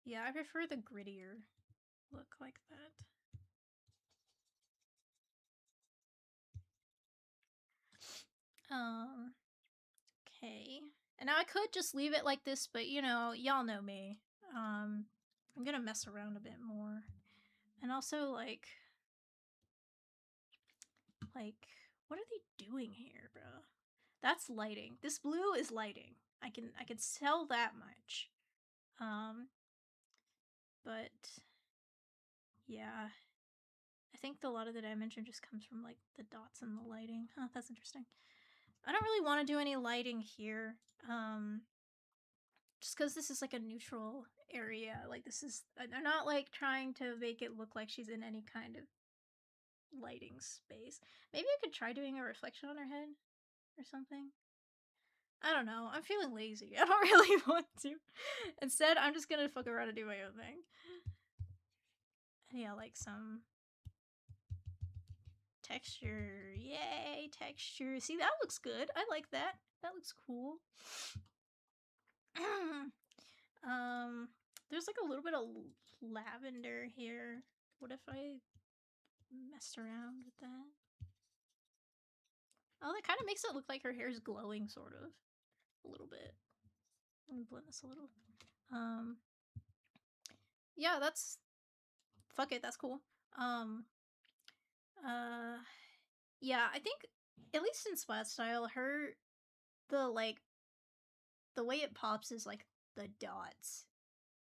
Yeah, I prefer the grittier look like that. Okay. And now I could just leave it like this, but you know, y'all know me. I'm gonna mess around a bit more. And also, like, what are they doing here, bro? That's lighting. This blue is lighting. I can tell that much. But yeah, I think a lot of the dimension just comes from like the dots and the lighting. Huh, that's interesting. I don't really want to do any lighting here. Just because this is like a neutral area. Like this is, I'm not like trying to make it look like she's in any kind of lighting space. Maybe I could try doing a reflection on her head or something. I don't know. I'm feeling lazy. I don't really want to. Instead, I'm just gonna fuck around and do my own thing. Yeah, like some texture. Yay, texture. See, that looks good. I like that. That looks cool. There's like a little bit of lavender here. What if I messed around with that? Oh, that kind of makes it look like her hair is glowing, sort of. A little bit. Let me blend this a little. Yeah, that's... Fuck it, that's cool. Yeah, I think, at least in Splat Style, the way it pops is like the dots.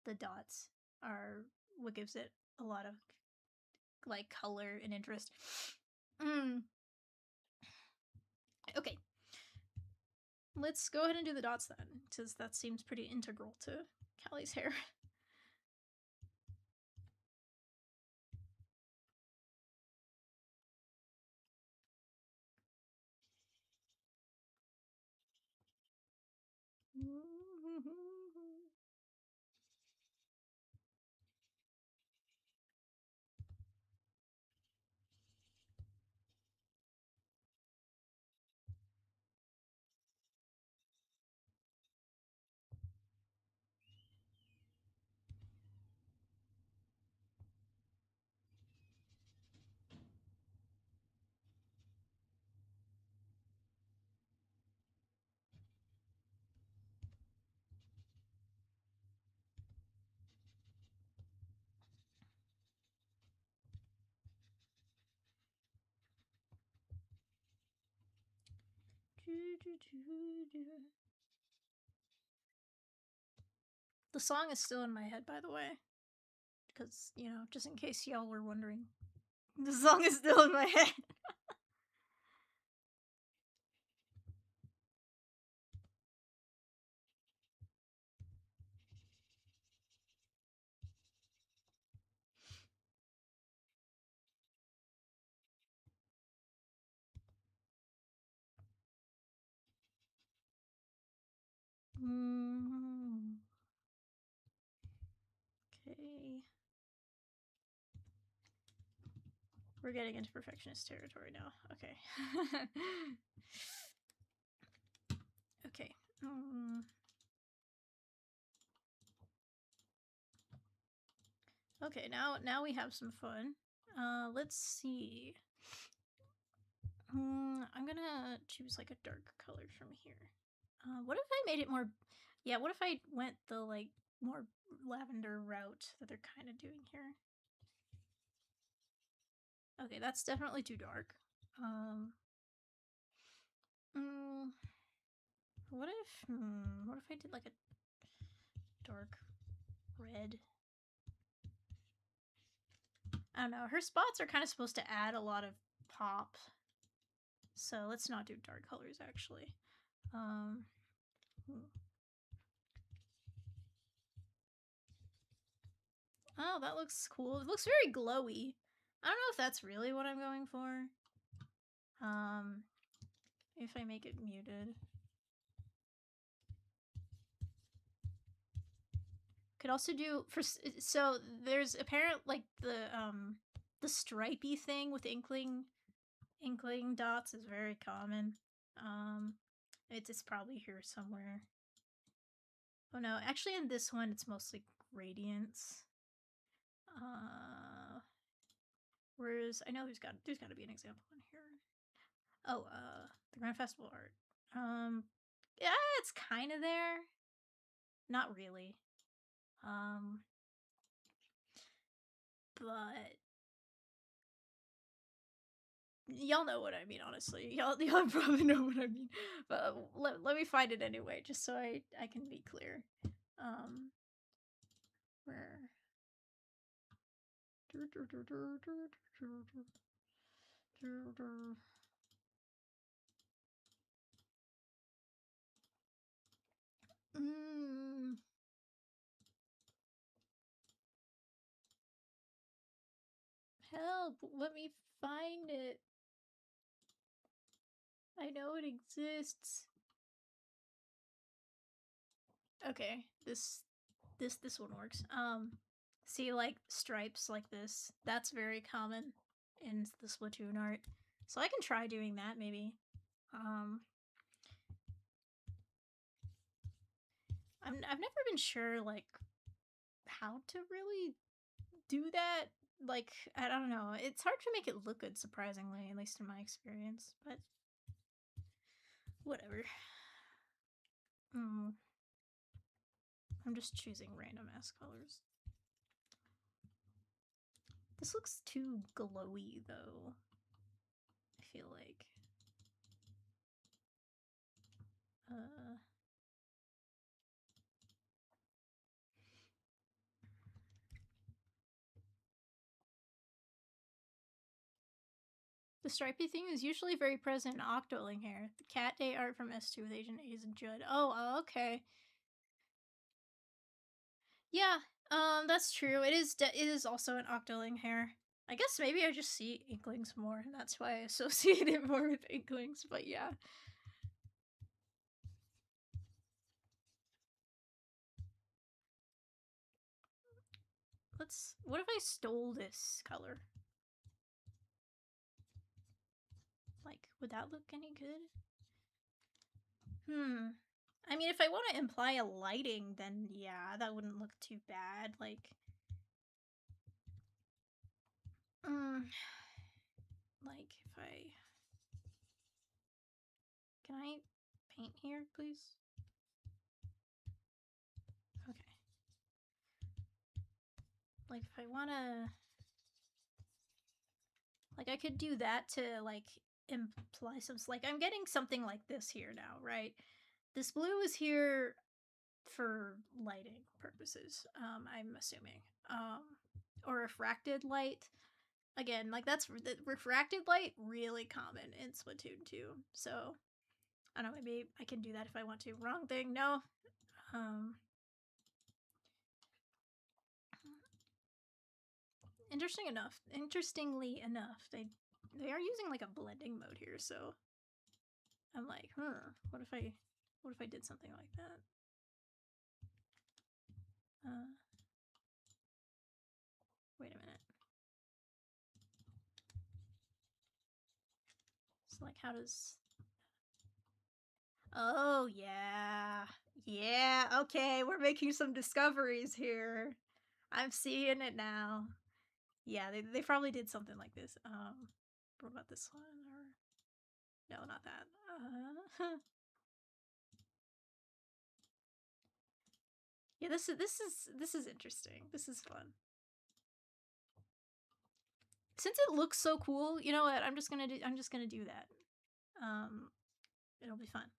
The dots are what gives it a lot of like color and interest. Okay. Let's go ahead and do the dots then, since that seems pretty integral to Callie's hair. The song is still in my head, by the way. Because, you know, just in case y'all were wondering. The song is still in my head. Okay. We're getting into perfectionist territory now. Okay. Okay. Okay, now we have some fun. Let's see. I'm gonna choose like a dark color from here. What if I made it more... Yeah, what if I went the like more lavender route that they're kind of doing here? Okay, that's definitely too dark. What if I did like a dark red? I don't know. Her spots are kind of supposed to add a lot of pop. So let's not do dark colors, actually. Oh, that looks cool. It looks very glowy. I don't know if that's really what I'm going for. If I make it muted. Could also do so there's apparent like the stripey thing with inkling dots is very common. It's probably here somewhere. Oh no, actually in this one it's mostly gradients. Whereas I know there's got to be an example in here. Oh, the Grand Festival art. Yeah, it's kind of there. Not really. But y'all know what I mean, honestly. Y'all probably know what I mean. But let me find it anyway, just so I can be clear. Where? Help! Let me find it. I know it exists. Okay, this one works. See, like stripes like this. That's very common in the Splatoon art. So I can try doing that maybe. I've never been sure like how to really do that. Like I don't know. It's hard to make it look good, surprisingly, at least in my experience. But whatever. I'm just choosing random ass colors. This looks too glowy though. I feel like. The stripy thing is usually very present in Octoling hair. The cat day art from S2 with Agent A's and Judd. Oh, okay. Yeah, that's true. It is also an Octoling hair. I guess maybe I just see Inklings more, and that's why I associate it more with Inklings, but yeah. What if I stole this color? Like, would that look any good? I mean, if I want to imply a lighting, then yeah, that wouldn't look too bad. Like, like if I... Can I paint here, please? Okay. Like, if I want to... Like, I could do that to, like, imply some... Like, I'm getting something like this here now, right? This blue is here for lighting purposes, I'm assuming. Or refracted light. Again, like, that's... The refracted light, really common in Splatoon 2. So, I don't know, maybe I can do that if I want to. Wrong thing, no. Interestingly enough, they are using like a blending mode here, so I'm like, what if I did something like that? Wait a minute. So like, how does... Oh yeah, yeah. Okay, we're making some discoveries here. I'm seeing it now. Yeah, they probably did something like this. What about this one? Or no, not that. Yeah, this is interesting. This is fun. Since it looks so cool, you know what? I'm just gonna do that. It'll be fun.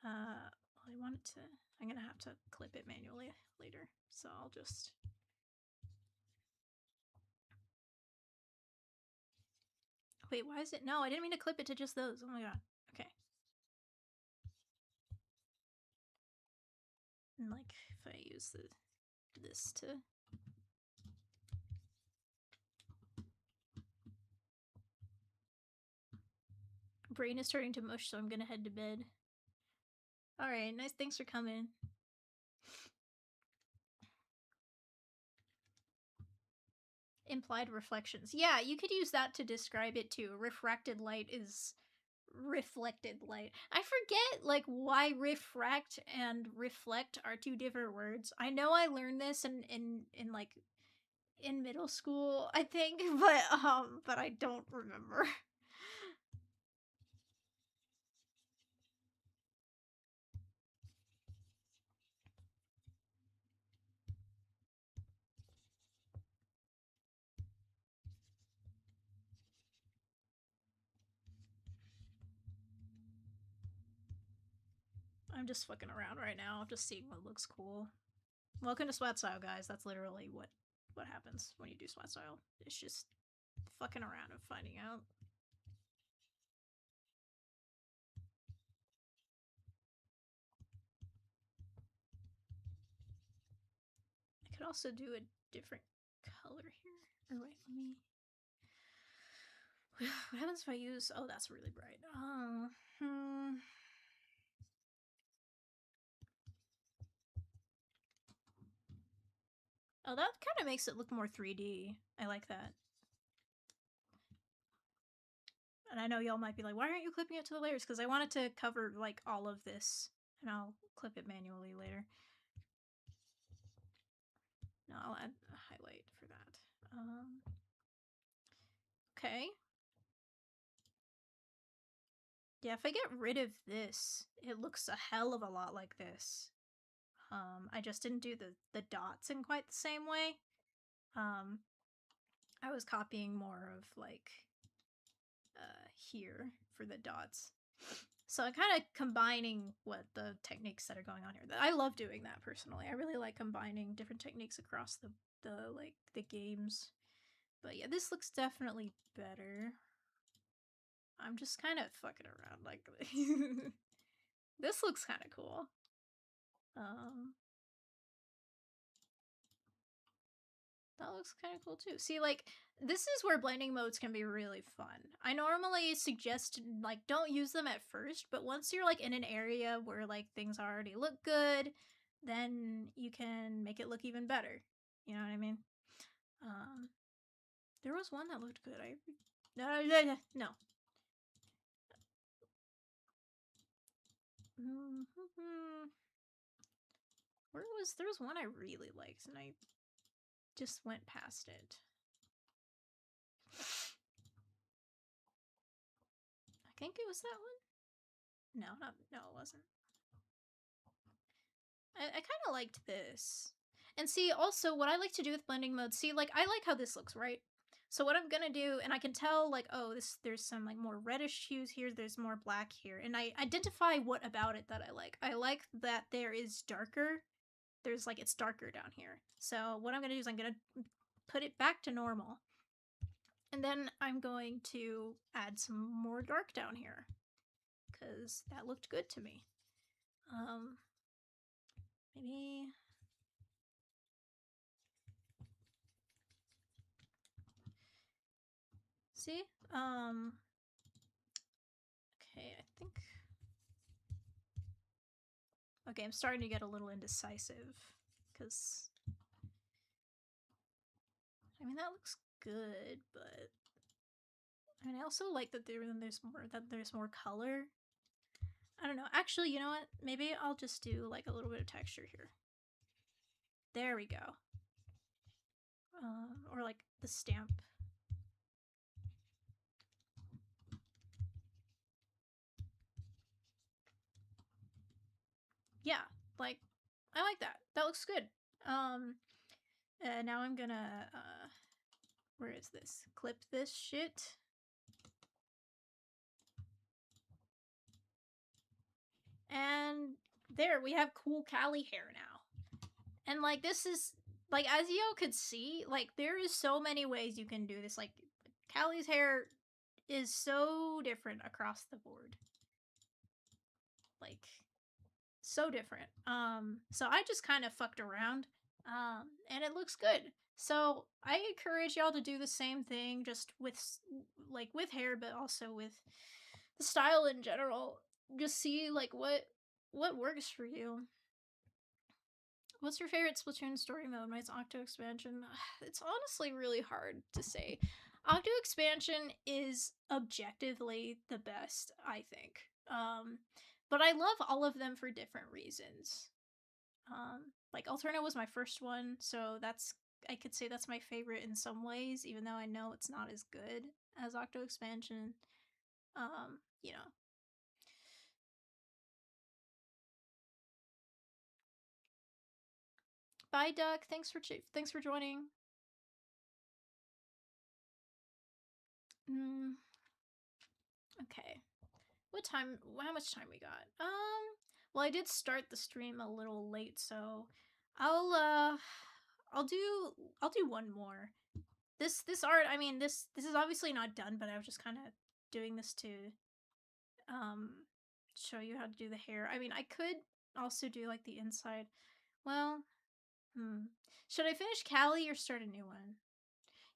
I wanted to, I'm gonna have to clip it manually later, so I'll just... Wait, why is it? No, I didn't mean to clip it to just those. Oh my god. Okay. And like, if I use this to... Brain is starting to mush, so I'm gonna head to bed. Alright, nice, thanks for coming. Implied reflections. Yeah, you could use that to describe it too. Refracted light is reflected light. I forget like why refract and reflect are two different words. I know I learned this in like in middle school, I think, but I don't remember. I'm just fucking around right now, just seeing what looks cool. Welcome to SWAT style, guys. That's literally what happens when you do SWAT style. It's just fucking around and finding out. I could also do a different color here. Or wait, let me... What happens if I use... Oh, that's really bright. Oh, that kind of makes it look more 3D. I like that. And I know y'all might be like, why aren't you clipping it to the layers? Because I wanted to cover, like, all of this. And I'll clip it manually later. No, I'll add a highlight for that. Okay. Yeah, if I get rid of this, it looks a hell of a lot like this. I just didn't do the dots in quite the same way. I was copying more of, like, here for the dots. So I'm kind of combining what the techniques that are going on here. I love doing that personally. I really like combining different techniques across the games. But yeah, this looks definitely better. I'm just kind of fucking around like this looks kind of cool. That looks kind of cool too. See, like, this is where blending modes can be really fun. I normally suggest, like, don't use them at first, but once you're, like, in an area where, like, things already look good, then you can make it look even better. You know what I mean? There was one that looked good. No. There was one I really liked, and I just went past it. I think it was that one. No, it wasn't. I kind of liked this. And see, also, what I like to do with blending mode, see, like, I like how this looks, right? So what I'm gonna do, and I can tell, like, oh, there's some, like, more reddish hues here, there's more black here, and I identify what about it that I like. I like that there is darker. There's, like, it's darker down here. So what I'm gonna do is I'm gonna put it back to normal. And then I'm going to add some more dark down here, because that looked good to me. Maybe... See? Okay, I think... Okay, I'm starting to get a little indecisive, because... I mean, that looks good, but... I mean, I also like that there's more color. I don't know. Actually, you know what? Maybe I'll just do, like, a little bit of texture here. There we go. Or, like, the stamp. Yeah, like, I like that. That looks good. Now I'm gonna, where is this? Clip this shit. And there, we have cool Callie hair now. And like, this is, like, as y'all could see, like, there is so many ways you can do this. Like, Callie's hair is so different across the board. Like, so different. So I just kind of fucked around. And it looks good. So I encourage y'all to do the same thing, just with, like, with hair, but also with the style in general. Just see, like, what works for you. What's your favorite Splatoon story mode? Mine's Octo Expansion. It's honestly really hard to say. Octo Expansion is objectively the best, I think. But I love all of them for different reasons. Like Alterna was my first one, so that's, I could say that's my favorite in some ways, even though I know it's not as good as Octo Expansion. You know. Bye, Duck. Thanks for joining. Okay. What time? How much time we got? Well, I did start the stream a little late, so I'll do one more. This art, I mean, this is obviously not done, but I was just kind of doing this to um show you how to do the hair. I mean, I could also do like the inside. Well, should I finish Callie or start a new one?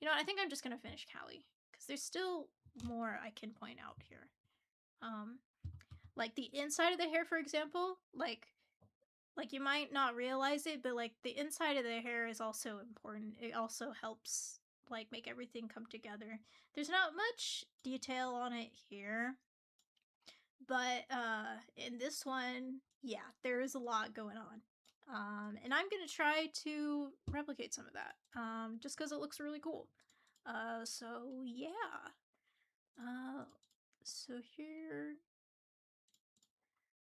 You know, I think I'm just gonna finish Callie because there's still more I can point out here. Like the inside of the hair, for example, like you might not realize it, but like the inside of the hair is also important. It also helps like make everything come together. There's not much detail on it here, but in this one, yeah, there is a lot going on. And I'm gonna try to replicate some of that, just because it looks really cool. So yeah. So here.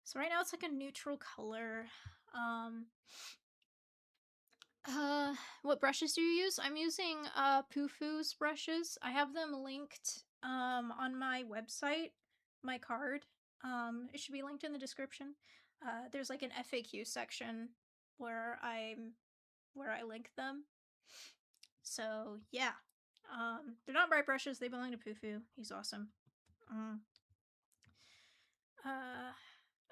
So right now it's like a neutral color. What brushes do you use? I'm using Pufu's brushes. I have them linked on my website, my card. It should be linked in the description. There's like an FAQ section where I link them. So yeah. They're not bright brushes, they belong to Pufu. He's awesome.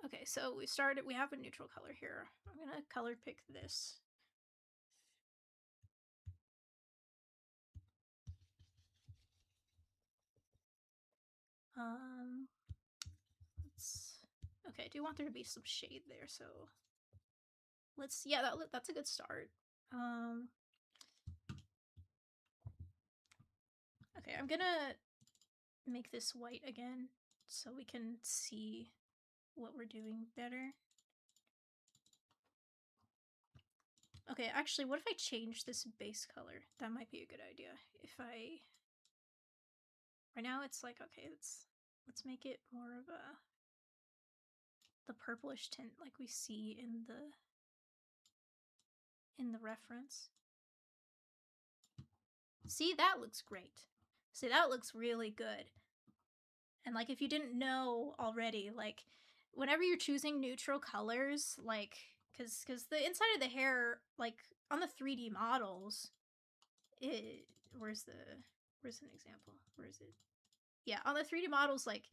Okay, so we have a neutral color here. I'm gonna color pick this. Okay, I do want there to be some shade there, so that's a good start. Okay, I'm gonna make this white again so we can see what we're doing better. Okay, actually, what if I change this base color? That might be a good idea. If I... Right now it's like, okay, let's make it more of the purplish tint like we see in the reference. See, that looks great. See, that looks really good. And like, if you didn't know already, like, whenever you're choosing neutral colors, like, because the inside of the hair, like, on the 3D models, where's an example? Where is it? Yeah, on the 3D models, like,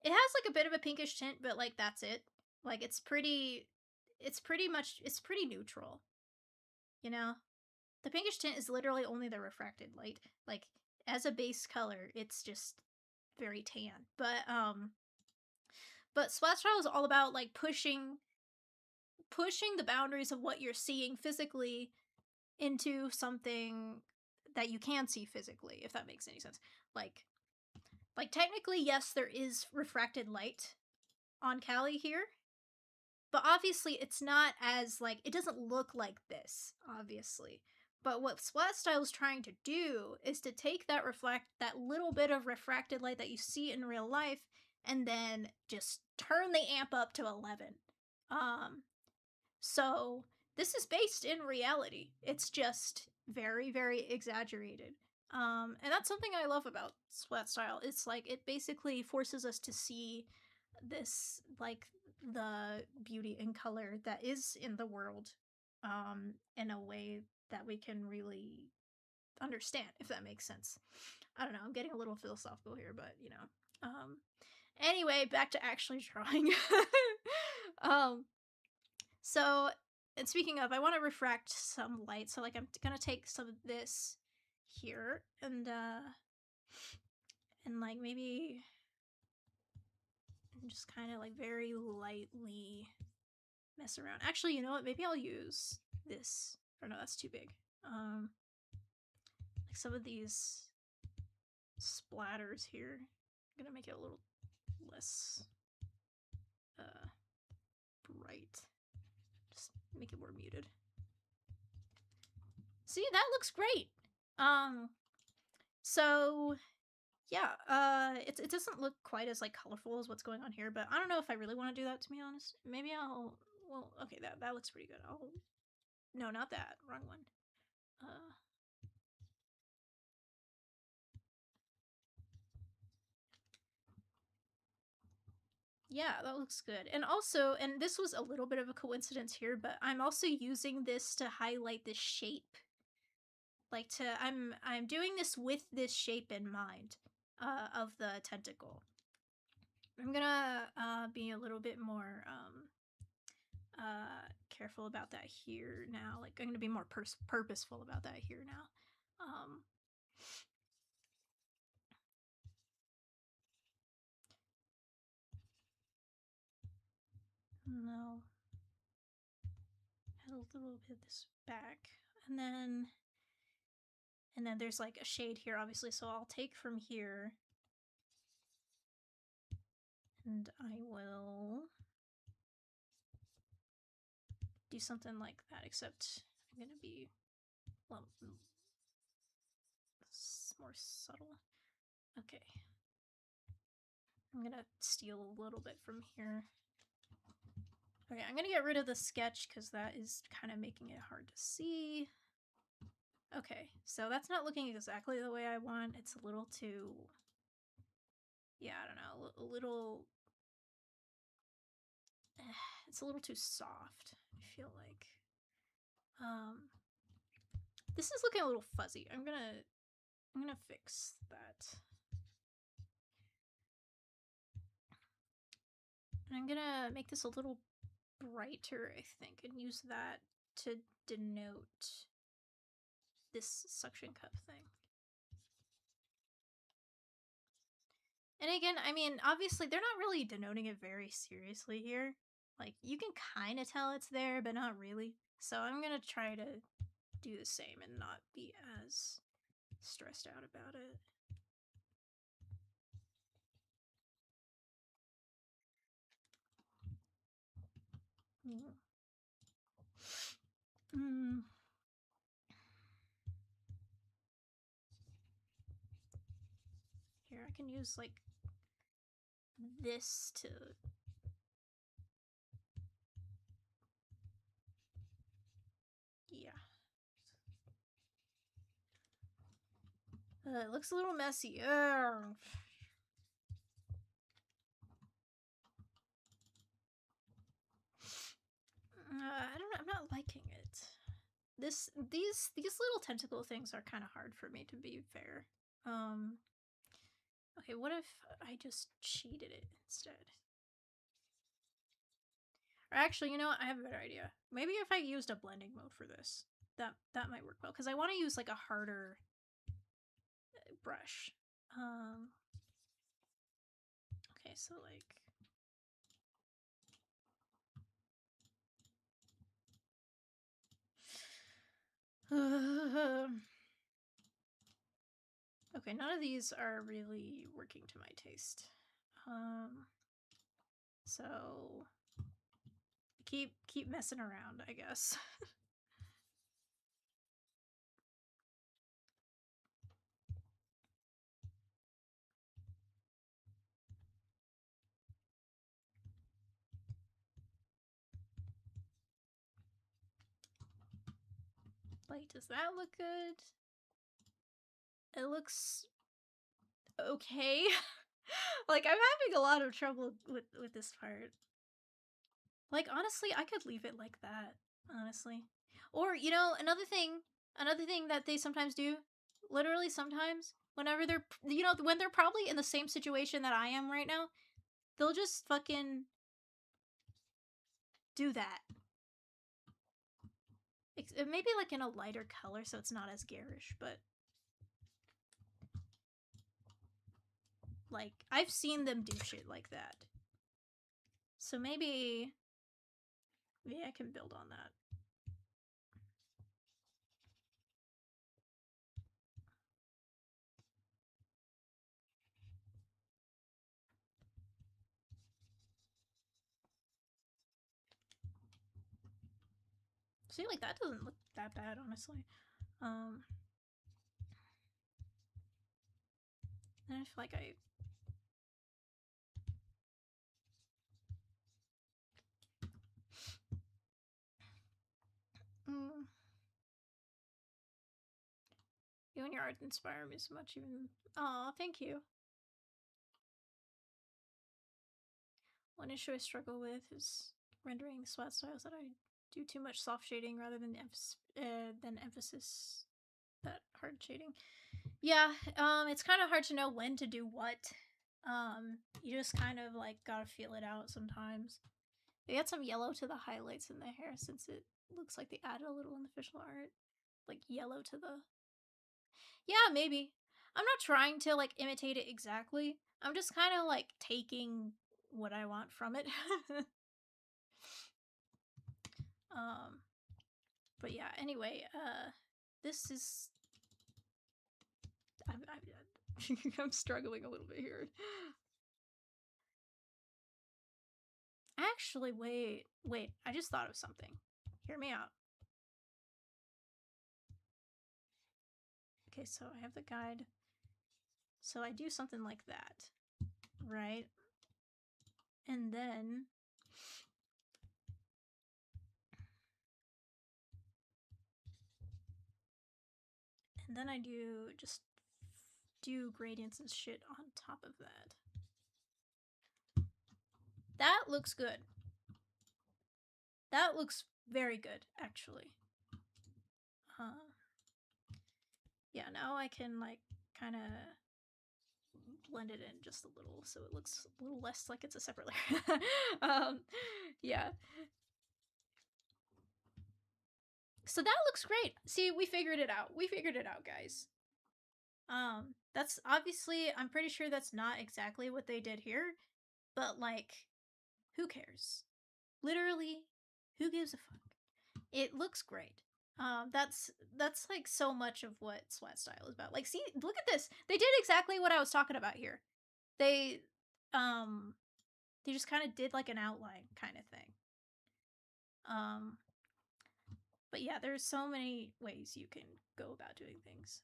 it has like a bit of a pinkish tint, but like that's it. Like, it's pretty neutral. You know? The pinkish tint is literally only the refracted light. Like, as a base color, it's just very tan. But Splat Style is all about like pushing the boundaries of what you're seeing physically into something that you can see physically, if that makes any sense. Like technically, yes, there is refracted light on Callie here, but obviously it's not as like, it doesn't look like this, obviously. But what Splat Style is trying to do is to take that little bit of refracted light that you see in real life and then just turn the amp up to 11. So this is based in reality. It's just very, very exaggerated. And that's something I love about Splat Style. It's like, it basically forces us to see this, like, the beauty and color that is in the world in a way that we can really understand, if that makes sense. I don't know, I'm getting a little philosophical here, but you know. Anyway, back to actually drawing. um so and speaking of, I want to refract some light, so like I'm gonna take some of this here and like maybe just kind of like very lightly mess around. Actually, you know what? Maybe I'll use this. Oh no, that's too big. Like some of these splatters here. I'm gonna make it a little less bright. Just make it more muted. See, that looks great. So yeah, it doesn't look quite as like colorful as what's going on here, but I don't know if I really want to do that, to be honest. Maybe I'll. Well, okay, that looks pretty good. I'll. No, not that. Wrong one. Yeah, that looks good. And also, and this was a little bit of a coincidence here, but I'm also using this to highlight the shape. Like I'm doing this with this shape in mind of the tentacle. I'm gonna be a little bit more careful about that here now. Like I'm gonna be more purposeful about that here now. No. Add a little bit of this back. And then there's like a shade here, obviously, so I'll take from here. And I will do something like that, except I'm gonna be, well, more subtle. Okay. I'm gonna steal a little bit from here. Okay, I'm gonna get rid of the sketch because that is kind of making it hard to see. Okay, so that's not looking exactly the way I want. It's a little too, yeah, I don't know, a little, it's a little too soft, I feel like. This is looking a little fuzzy. I'm gonna fix that. And I'm gonna make this a little brighter, I think, and use that to denote this suction cup thing. And again, I mean, obviously they're not really denoting it very seriously here. Like, you can kind of tell it's there, but not really. So I'm gonna try to do the same and not be as stressed out about it. Here, I can use like this to it looks a little messy. I don't know. I'm not liking it. These little tentacle things are kind of hard for me, to be fair. Okay, what if I just cheated it instead? Or actually, you know what? I have a better idea. Maybe if I used a blending mode for this, that might work well, because I want to use like a harder brush. Okay, so like. Okay, none of these are really working to my taste. So keep messing around, I guess. Like, does that look good? It looks okay. Like, I'm having a lot of trouble with this part. Like, honestly, I could leave it like that, honestly. Or, you know, another thing that they sometimes do, literally sometimes, whenever they're, you know, when they're probably in the same situation that I am right now, they'll just fucking do that. Maybe like in a lighter color so it's not as garish, but like, I've seen them do shit like that. So maybe I can build on that. See, like, that doesn't look that bad, honestly. And I feel like mm, you and your art inspire me so much, even. Aw, thank you. One issue I struggle with is rendering the SWAT styles that I do too much soft shading rather than emphasis that hard shading. Yeah, it's kind of hard to know when to do what. You just kind of like gotta feel it out sometimes. They add some yellow to the highlights in the hair since it looks like they added a little in the official art. Like yellow to the. Yeah, maybe. I'm not trying to like imitate it exactly. I'm just kind of like taking what I want from it. um, but yeah. Anyway, this is. I'm struggling a little bit here. Actually, wait. I just thought of something. Hear me out. Okay, so I have the guide. So I do something like that, right? And then I do gradients and shit on top of that. That looks good. That looks very good, actually. Yeah, now I can like kind of blend it in just a little so it looks a little less like it's a separate layer. Yeah. So that looks great. See, we figured it out. We figured it out, guys. That's obviously, I'm pretty sure that's not exactly what they did here, but like, who cares? Literally, who gives a fuck? It looks great. That's like so much of what sweat style is about. Like, see, look at this. They did exactly what I was talking about here. They, um, they just kind of did like an outline kind of thing. But yeah, there's so many ways you can go about doing things.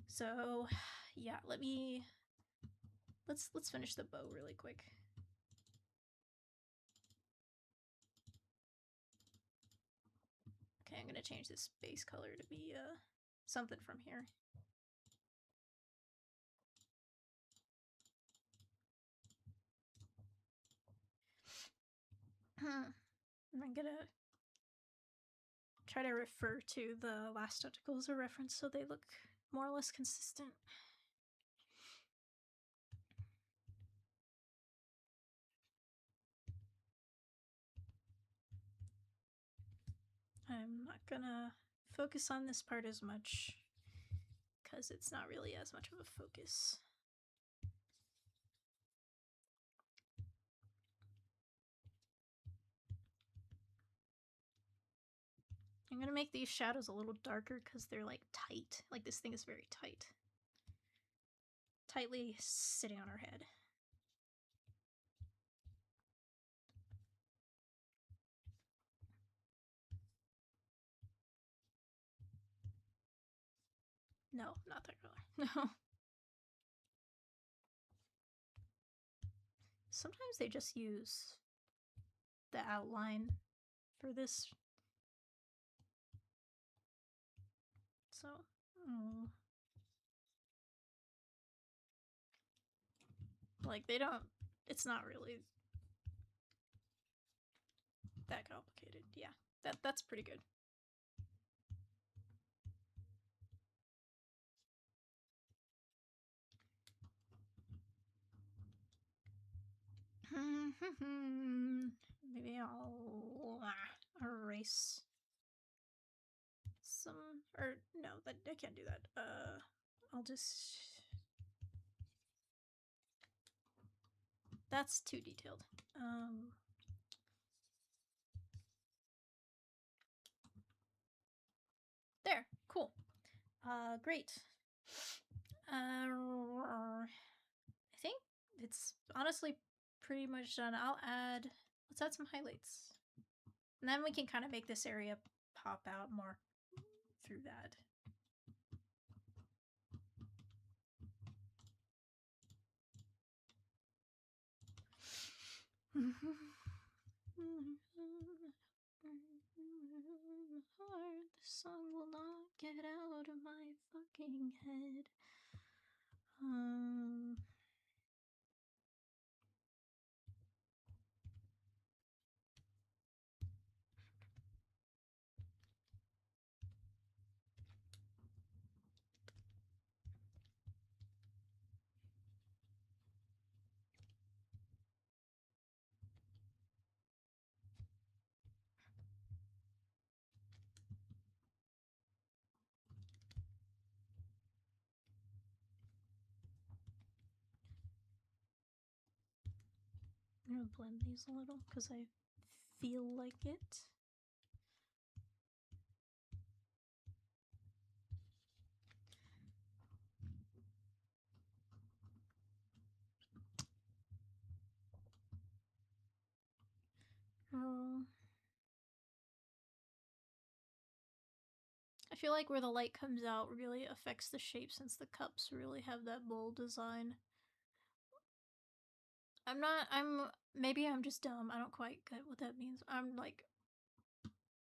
So yeah, let's finish the bow really quick. Okay, I'm gonna change this base color to be something from here. I'm gonna try to refer to the last tentacle as a reference so they look more or less consistent. I'm not gonna focus on this part as much because it's not really as much of a focus. I'm gonna make these shadows a little darker because they're like tight. Like this thing is very tight. Tightly sitting on her head. No, not that color. No. Sometimes they just use the outline for this. So, like they don't, it's not really that complicated. Yeah, that's pretty good. Maybe I'll erase some, or no, that I can't do that. I'll just. That's too detailed. There, cool. Great. I think it's honestly pretty much done. Let's add some highlights. And then we can kind of make this area pop out more through that. The song will not get out of my fucking head. I'm gonna blend these a little because I feel like it. I feel like where the light comes out really affects the shape since the cups really have that bold design. Maybe I'm just dumb. I don't quite get what that means. I'm like,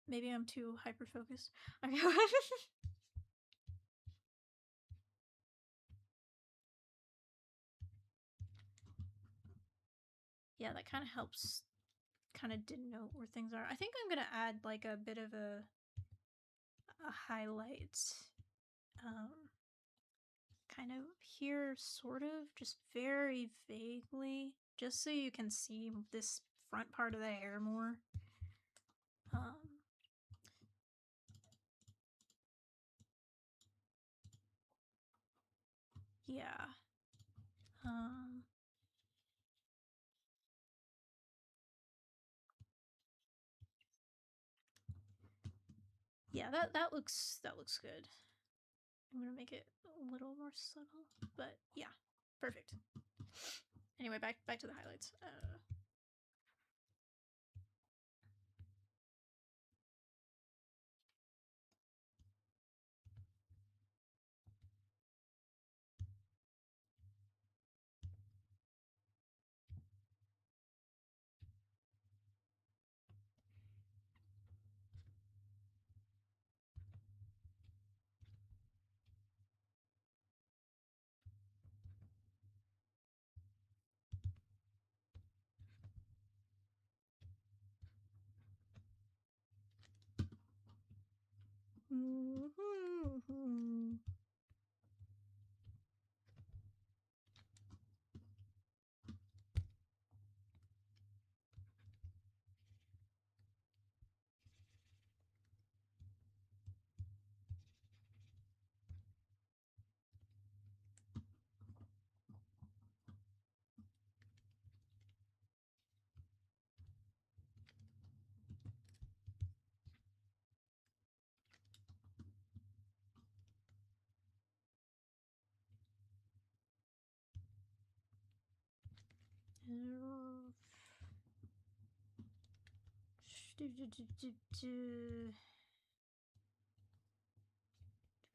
maybe I'm too hyper focused. Yeah, that kind of helps kind of denote where things are. I think I'm gonna add like a bit of a highlight kind of here, sort of, just very vaguely, just so you can see this front part of the hair more. Yeah. Yeah, that looks good. I'm gonna make it a little more subtle, but yeah, perfect. Anyway, back to the highlights.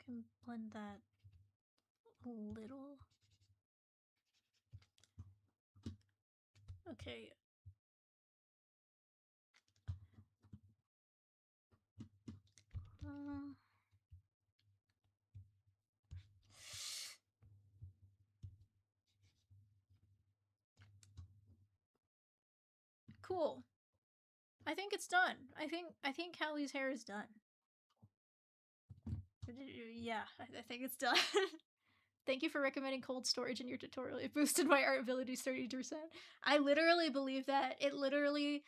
Can blend that a little. Okay. Cool. I think it's done. I think Callie's hair is done. Yeah, I think it's done. Thank you for recommending cold storage in your tutorial. It boosted my art abilities 30%. I literally believe that. It literally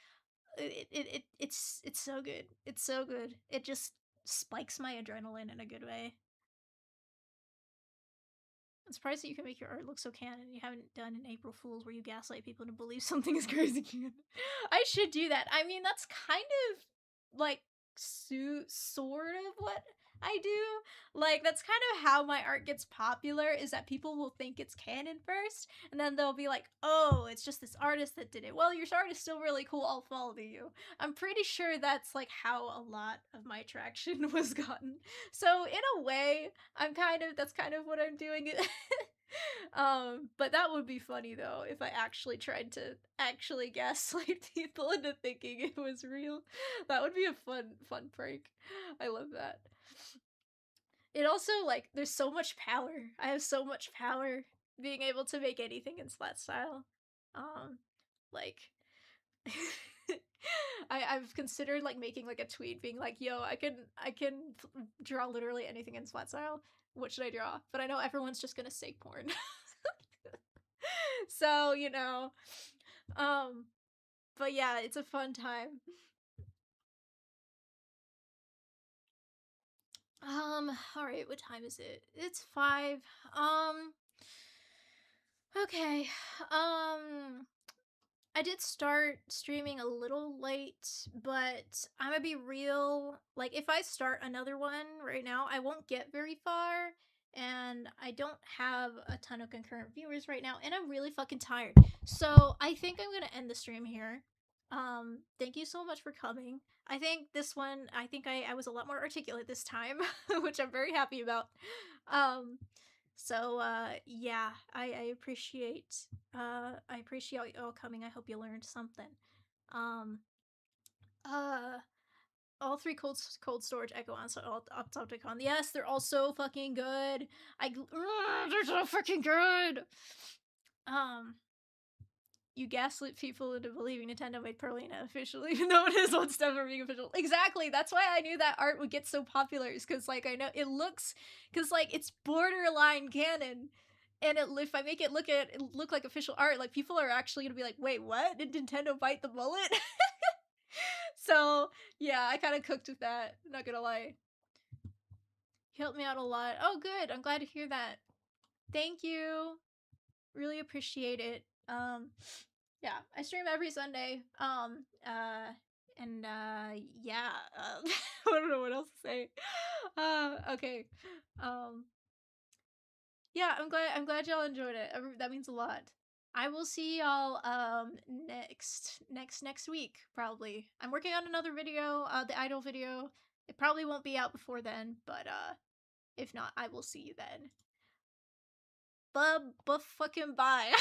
it's so good. It's so good. It just spikes my adrenaline in a good way. I'm surprised that you can make your art look so canon. You haven't done an April Fool's where you gaslight people to believe something is crazy canon. I should do that. I mean, that's kind of like sort of what I do. Like, that's kind of how my art gets popular, is that people will think it's canon first, and then they'll be like, oh, it's just this artist that did it. Well, your art is still really cool. I'll follow you. I'm pretty sure that's like how a lot of my traction was gotten. So in a way, that's kind of what I'm doing. But that would be funny though if I actually tried to actually gaslight people into thinking it was real. That would be a fun prank. I love that. It also, like, there's so much power. I have so much power being able to make anything in flat style. Like I've considered like making like a tweet being like, yo, I can draw literally anything in flat style. What should I draw? But I know everyone's just gonna say porn. So, you know. Um but yeah, it's a fun time. Alright, what time is it? It's 5. Okay. I did start streaming a little late, but I'm gonna be real. Like, if I start another one right now, I won't get very far, and I don't have a ton of concurrent viewers right now, and I'm really fucking tired. So I think I'm gonna end the stream here. Thank you so much for coming. I think this one, I was a lot more articulate this time, which I'm very happy about. Um, so yeah, I appreciate y'all coming. I hope you learned something. Um uh all three cold storage echo on Opticon. Yes, they're all so fucking good. They're so fucking good. Um you gaslit people into believing Nintendo made Perlina official, even though it is one step from being official. Exactly. That's why I knew that art would get so popular, is because like I know it looks, because like it's borderline canon, and if I make it look like official art, like people are actually gonna be like, wait, what? Did Nintendo bite the bullet? So yeah, I kind of cooked with that. Not gonna lie. He helped me out a lot. Oh, good. I'm glad to hear that. Thank you. Really appreciate it. Yeah, I stream every Sunday. And yeah, I don't know what else to say. Okay. Um, yeah, I'm glad y'all enjoyed it. That means a lot. I will see y'all next week probably. I'm working on another video, the idol video. It probably won't be out before then, but if not, I will see you then. Fucking bye.